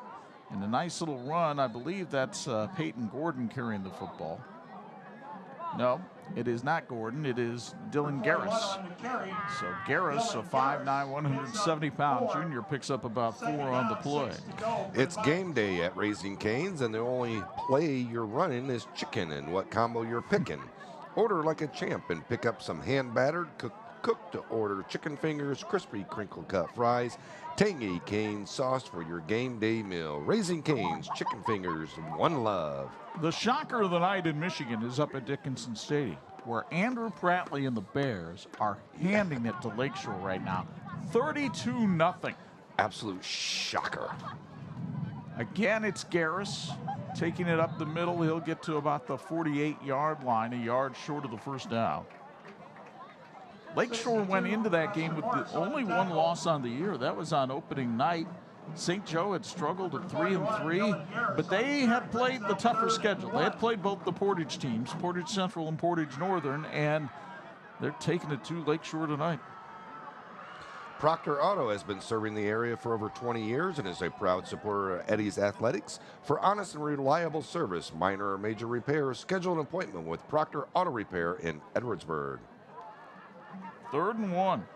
And a nice little run. I believe that's Peyton Gordon carrying the football. No, it is not Gordon. It is Dylan Garris. So Garris, a 5'9", 170-pound junior, picks up about 4 on the play. It's game day at Raising Cane's, and the only play you're running is chicken and what combo you're picking. Order like a champ and pick up some hand-battered, cooked to order chicken fingers, crispy crinkle-cut fries, tangy cane sauce for your game day meal. Raising Cane's, chicken fingers, one love. The shocker of the night in Michigan is up at Dickinson Stadium, where Andrew Pratley and the Bears are handing it to Lakeshore right now. 32-0. Absolute shocker. Again, it's Garris taking it up the middle. He'll get to about the 48-yard line, a yard short of the first down. Lakeshore went into that game with the only 1 loss on the year. That was on opening night. St. Joe had struggled at 3-3, but they had played the tougher schedule. They had played both the Portage teams, Portage Central and Portage Northern, and they're taking it to Lakeshore tonight. Proctor Auto has been serving the area for over 20 years and is a proud supporter of Eddie's Athletics. For honest and reliable service, minor or major repairs, schedule an appointment with Proctor Auto Repair in Edwardsburg. 3rd and 1.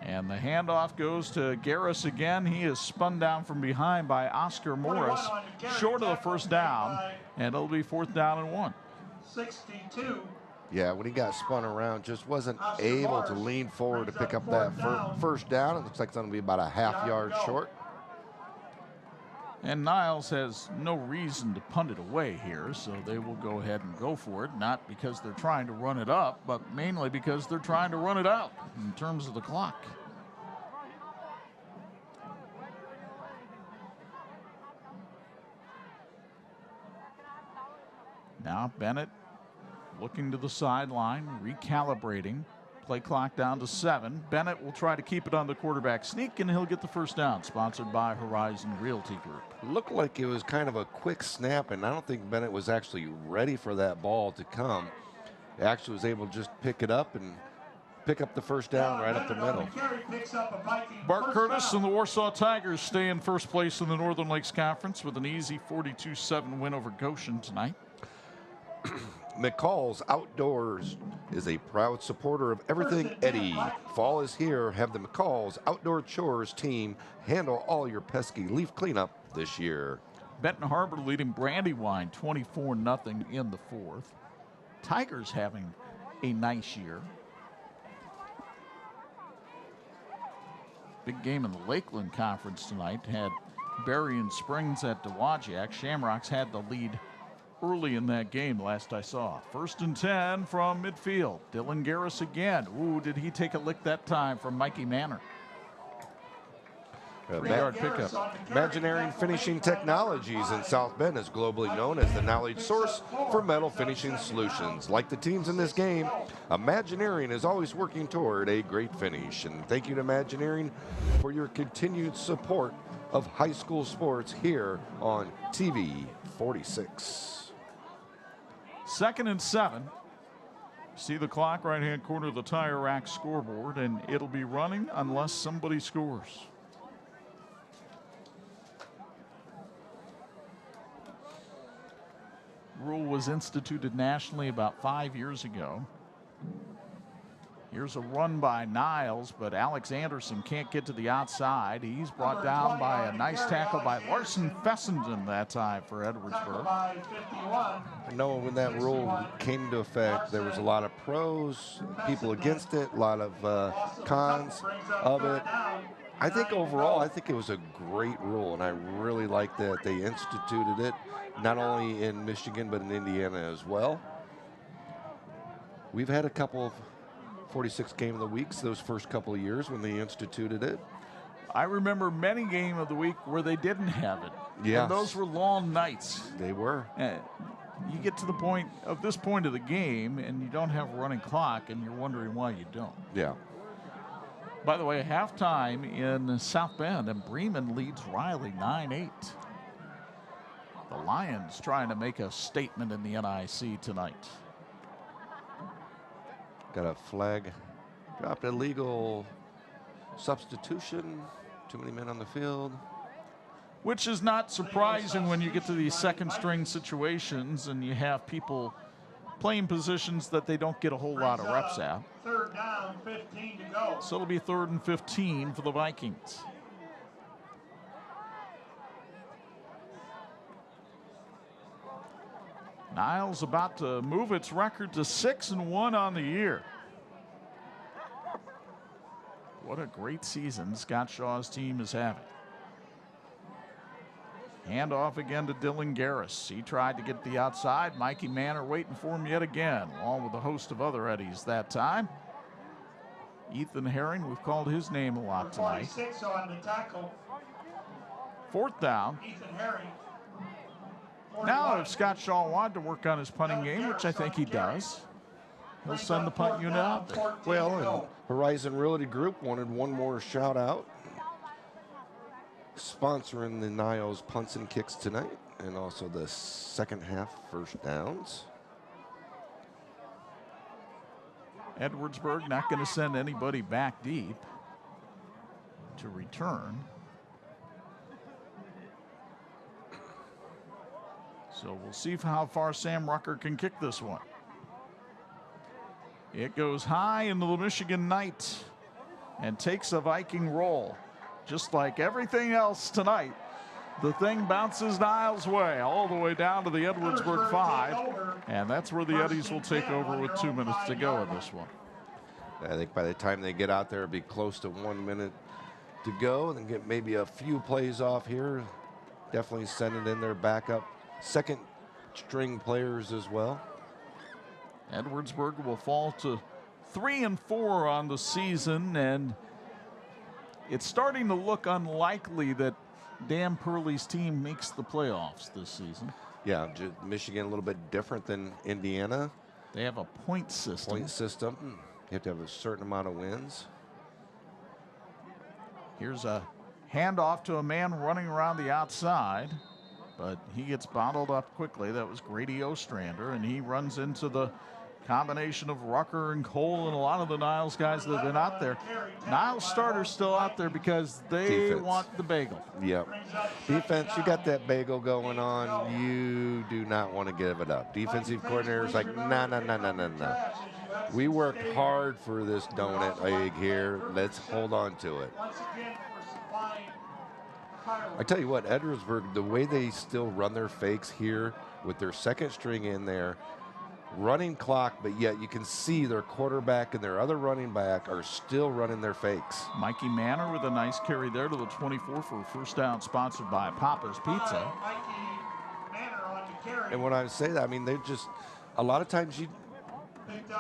And the handoff goes to Garris again. He is spun down from behind by Oscar Morris, short of the first down, and it'll be 4th down and 1. 62. Yeah, when he got spun around, just wasn't able to lean forward to pick up that first down. It looks like it's going to be about a half-yard short. And Niles has no reason to punt it away here, so they will go ahead and go for it, not because they're trying to run it up, but mainly because they're trying to run it out in terms of the clock. Now Bennett looking to the sideline, recalibrating. Play clock down to 7. Bennett will try to keep it on the quarterback sneak, and he'll get the first down, sponsored by Horizon Realty Group. Looked like it was kind of a quick snap, and I don't think Bennett was actually ready for that ball to come. He actually was able to just pick it up and pick up the first down right up the middle. Bart Curtis and the Warsaw Tigers stay in first place in the Northern Lakes Conference with an easy 42-7 win over Goshen tonight. McCall's Outdoors is a proud supporter of everything Eddie. Fall is here. Have the McCall's Outdoor Chores team handle all your pesky leaf cleanup this year. Benton Harbor leading Brandywine 24-0 in the fourth. Tigers having a nice year. Big game in the Lakeland Conference tonight. Had Berrien Springs at Dowagiac. Shamrocks had the lead early in that game, last I saw. 1st and 10 from midfield. Dylan Garris again. Ooh, did he take a lick that time from Mikey Manor? 3-yard pickup. Imagineering Finishing Technologies in South Bend is globally known as the knowledge source for metal finishing solutions. Like the teams in this game, Imagineering is always working toward a great finish. And thank you to Imagineering for your continued support of high school sports here on TV 46. 2nd and 7. See the clock, right-hand corner of the tire rack scoreboard, and it'll be running unless somebody scores. Rule was instituted nationally about 5 years ago. Here's a run by Niles, but Alex Anderson can't get to the outside. He's brought down by a nice tackle by Larson Fessenden that time for Edwardsburg. I know when that rule came into effect, there was a lot of pros, people against it, a lot of cons of it. I think overall, I think it was a great rule, and I really like that they instituted it, not only in Michigan, but in Indiana as well. We've had a couple of 46 game of the weeks those first couple of years when they instituted it. I remember many game of the week where they didn't have it. Yes. And those were long nights. They were. You get to the point of this point of the game and you don't have a running clock and you're wondering why you don't. Yeah. By the way, halftime in South Bend, and Bremen leads Riley 9-8. The Lions trying to make a statement in the NIC tonight. Got a flag, dropped illegal substitution, too many men on the field. Which is not surprising when you get to these second string situations and you have people playing positions that they don't get a whole lot of reps at. 3rd down, 15 to go. So it'll be 3rd and 15 for the Vikings. Niles about to move its record to 6-1 on the year. What a great season Scott Shaw's team is having. Handoff again to Dylan Garris. He tried to get the outside. Mikey Manor waiting for him yet again, along with a host of other Eddies that time. Ethan Herring, we've called his name a lot tonight. 46 on the tackle. 4th down. Ethan Herring. Now, if Scott Shaw wanted to work on his punting game, which I think he does, he'll send the punt unit out there. Well, and Horizon Realty Group wanted one more shout out, sponsoring the Niles punts and kicks tonight, and also the second half first downs. Edwardsburg not going to send anybody back deep to return. So we'll see how far Sam Rucker can kick this one. It goes high into the Michigan night and takes a Viking roll. Just like everything else tonight, The thing bounces Niles' way, all the way down to the Edwardsburg 5. And that's where the Eddies will take over with 2 minutes to go in this one. I think by the time they get out there, it'll be close to 1 minute to go, and get maybe a few plays off here. Definitely sending in their backup second string players as well. Edwardsburg will fall to 3-4 on the season, and it's starting to look unlikely that Dan Purley's team makes the playoffs this season. Yeah, Michigan a little bit different than Indiana. They have a point system. You have to have a certain amount of wins. Here's a handoff to a man running around the outside, but he gets bottled up quickly. That was Grady Ostrander, and he runs into the combination of Rucker and Cole and a lot of the Niles guys that have been out there. Niles starters still out there because they want the bagel. Yep. Defense, you got that bagel going on. You do not want to give it up. Defensive coordinator's like, no. We worked hard for this donut egg here. Let's hold on to it. I tell you what, Edwardsburg, the way they still run their fakes here with their second string in there, running clock, but yet you can see their quarterback and their other running back are still running their fakes. Mikey Manor with a nice carry there to the 24 for a first down, sponsored by Papa's Pizza. And when I say that, I mean, they're just, a lot of times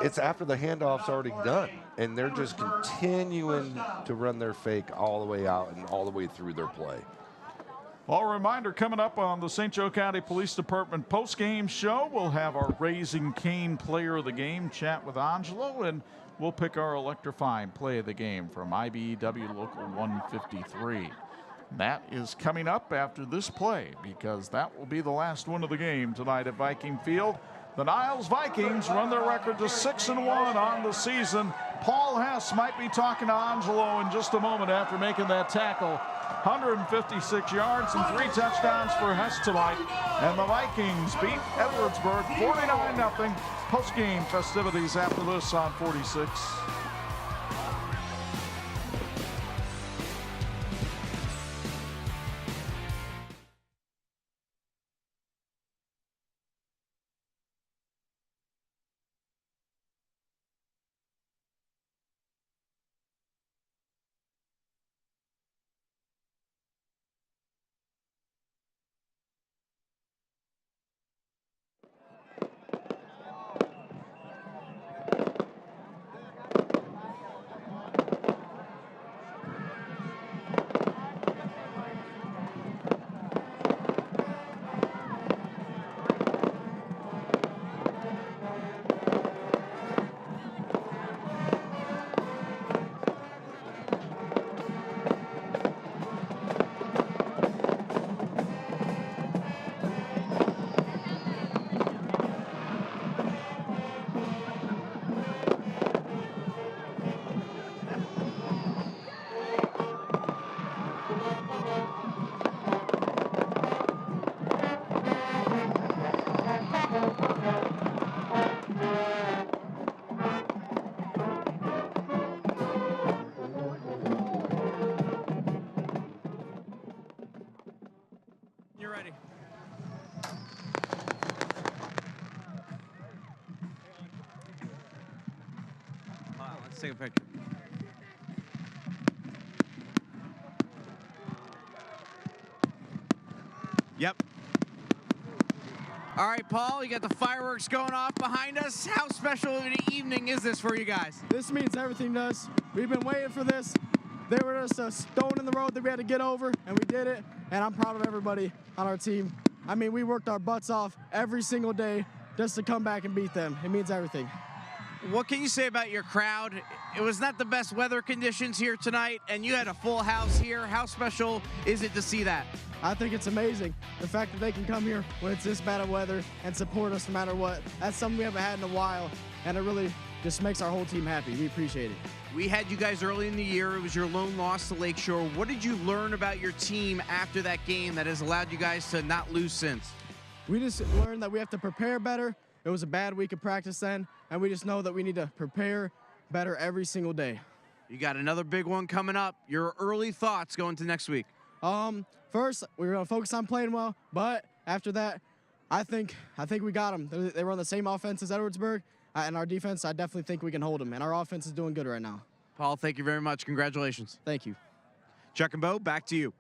it's after the handoff's already done, and they're just continuing to run their fake all the way out and all the way through their play. Well, a reminder, coming up on the St. Joe County Police Department post-game show, we'll have our Raising Cane player of the game chat with Angelo, and we'll pick our electrifying play of the game from IBEW Local 153. That is coming up after this play, because that will be the last one of the game tonight at Viking Field. The Niles Vikings run their record to 6-1 on the season. Paul Hess might be talking to Angelo in just a moment after making that tackle. 156 yards and 3 touchdowns for Hess tonight. And the Vikings beat Edwardsburg 49-0. Post-game festivities after this on 46. Take a picture. Yep. All right, Paul, you got the fireworks going off behind us. How special of an evening is this for you guys? This means everything to us. We've been waiting for this. They were just a stone in the road that we had to get over, and we did it, and I'm proud of everybody on our team. I mean, we worked our butts off every single day just to come back and beat them. It means everything. What can you say about your crowd? It was not the best weather conditions here tonight, and you had a full house here. How special is it to see that? I think it's amazing. The fact that they can come here when it's this bad of weather and support us no matter what. That's something we haven't had in a while, and it really just makes our whole team happy. We appreciate it. We had you guys early in the year. It was your lone loss to Lakeshore. What did you learn about your team after that game that has allowed you guys to not lose since? We just learned that we have to prepare better. It was a bad week of practice then, and we just know that we need to prepare better every single day. You got another big one coming up. Your early thoughts going to next week? First, we were going to focus on playing well, but after that, I think we got them. They run the same offense as Edwardsburg, and our defense, I definitely think we can hold them, and our offense is doing good right now. Paul, thank you very much. Congratulations. Thank you. Chuck and Bo, back to you.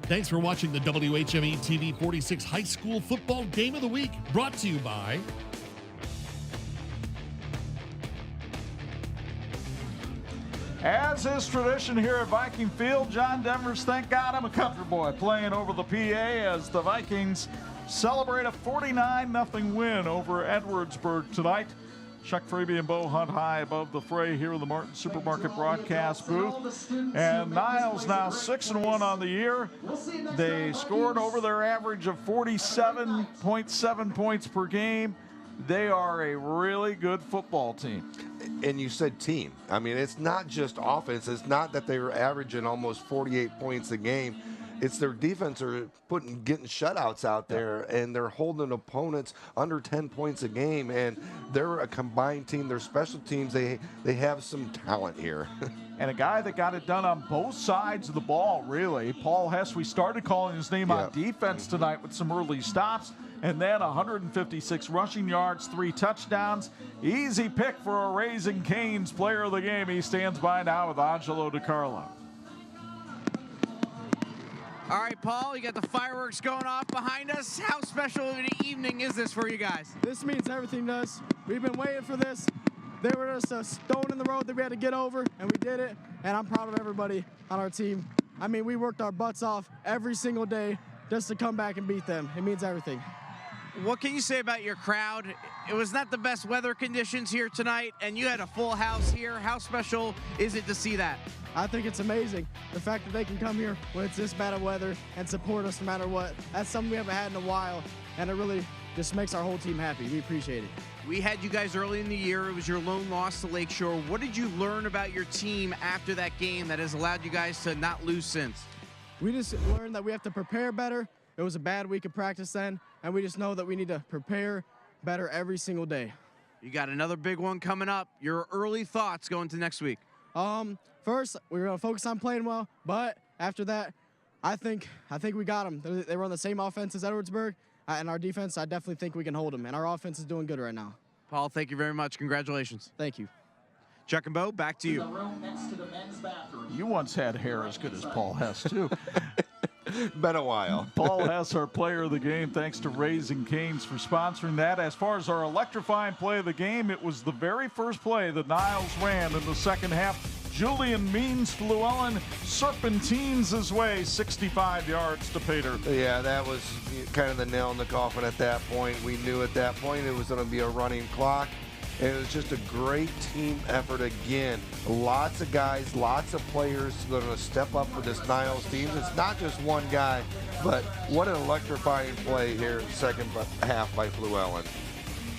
Thanks for watching the WHME TV 46 High School Football Game of the Week, brought to you by As is tradition here at Viking Field, John Denver's Thank God I'm a Country Boy playing over the PA as the Vikings celebrate a 49-0 win over Edwardsburg tonight. Chuck Fraby and Bo Hunt high above the fray here in the Martin Supermarket broadcast booth. And Niles now 6-1 on the year. They scored over their average of 47.7 points per game. They are a really good football team. And you said team. I mean, it's not just offense. It's not that they were averaging almost 48 points a game. It's their defense are getting shutouts out there, and they're holding opponents under 10 points a game, and they're a combined team. Their special teams, they have some talent here. And a guy that got it done on both sides of the ball, really. Paul Hess, we started calling his name on defense tonight with some early stops, and then 156 rushing yards, 3 touchdowns. Easy pick for a Raising Cane's player of the game. He stands by now with Angelo DiCarlo. All right, Paul, you got the fireworks going off behind us. How special of an evening is this for you guys? This means everything to us. We've been waiting for this. They were just a stone in the road that we had to get over, and we did it, and I'm proud of everybody on our team. I mean, we worked our butts off every single day just to come back and beat them. It means everything. What can you say about your crowd? It was not the best weather conditions here tonight, and you had a full house here. How special is it to see that? I think it's amazing. The fact that they can come here when it's this bad of weather and support us no matter what. That's something we haven't had in a while, and it really just makes our whole team happy. We appreciate it. We had you guys early in the year. It was your lone loss to Lakeshore. What did you learn about your team after that game that has allowed you guys to not lose since? We just learned that we have to prepare better. It was a bad week of practice then, and we just know that we need to prepare better every single day. You got another big one coming up. Your early thoughts going to next week? First, we're going to focus on playing well, but after that, I think we got them. They run the same offense as Edwardsburg, and our defense, I definitely think we can hold them, and our offense is doing good right now. Paul, thank you very much. Congratulations. Thank you. Chuck and Bo, back to you. You once had hair as good as Paul Hess, too. Been a while. Paul Hess, our player of the game. Thanks to Raising Cane's for sponsoring that. As far as our electrifying play of the game, it was the very first play that Niles ran in the second half. Julian Means Llewellyn serpentines his way 65 yards to Pater. Yeah, that was kind of the nail in the coffin at that point. We knew at that point it was going to be a running clock. And it was just a great team effort again. Lots of guys, lots of players that are going to step up for this Niles team. It's not just one guy, but what an electrifying play here in the second half by Llewellyn.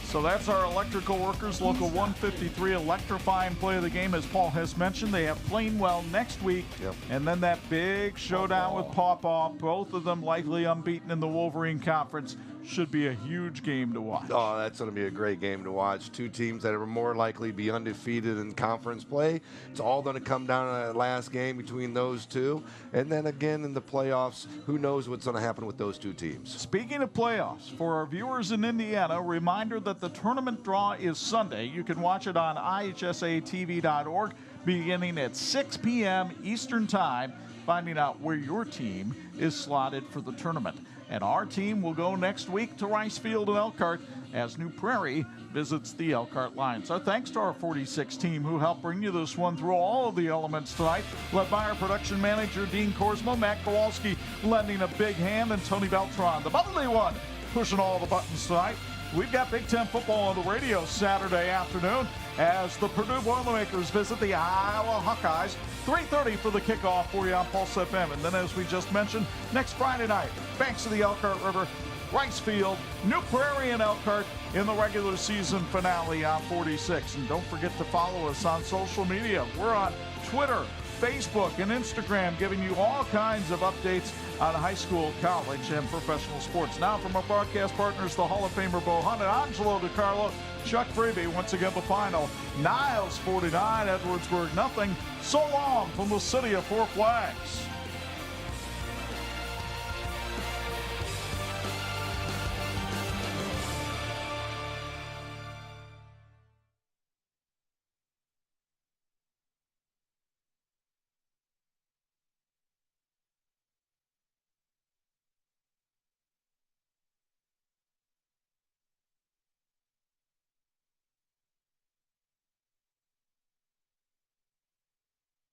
So that's our electrical workers, Local 153 electrifying play of the game. As Paul has mentioned, they have Plainwell next week. Yep. And then that big showdown with Pawpaw. Both of them likely unbeaten in the Wolverine Conference. Should be a huge game to watch. Oh, that's going to be a great game to watch. Two teams that are more likely to be undefeated in conference play. It's all going to come down to that last game between those two. And then again in the playoffs, who knows what's going to happen with those two teams. Speaking of playoffs, for our viewers in Indiana, a reminder that the tournament draw is Sunday. You can watch it on ihsatv.org beginning at 6 p.m. Eastern Time, finding out where your team is slotted for the tournament. And our team will go next week to Rice Field and Elkhart as New Prairie visits the Elkhart Lions. Our thanks to our 46 team who helped bring you this one through all of the elements tonight, led by our production manager, Dean Korsmo, Matt Kowalski lending a big hand, and Tony Beltran, the bubbly one, pushing all the buttons tonight. We've got Big Ten football on the radio Saturday afternoon as the Purdue Boilermakers visit the Iowa Hawkeyes. 3:30 for the kickoff for you on Pulse FM. And then, as we just mentioned, next Friday night, banks of the Elkhart River, Rice Field, New Prairie and Elkhart in the regular season finale on 46. And don't forget to follow us on social media. We're on Twitter, Facebook, and Instagram, giving you all kinds of updates on high school, college, and professional sports. Now from our broadcast partners, the Hall of Famer Bo Hunt and Angelo DiCarlo, Chuck Freebie, once again the final. Niles 49, Edwardsburg nothing. So long from the city of Four Flags.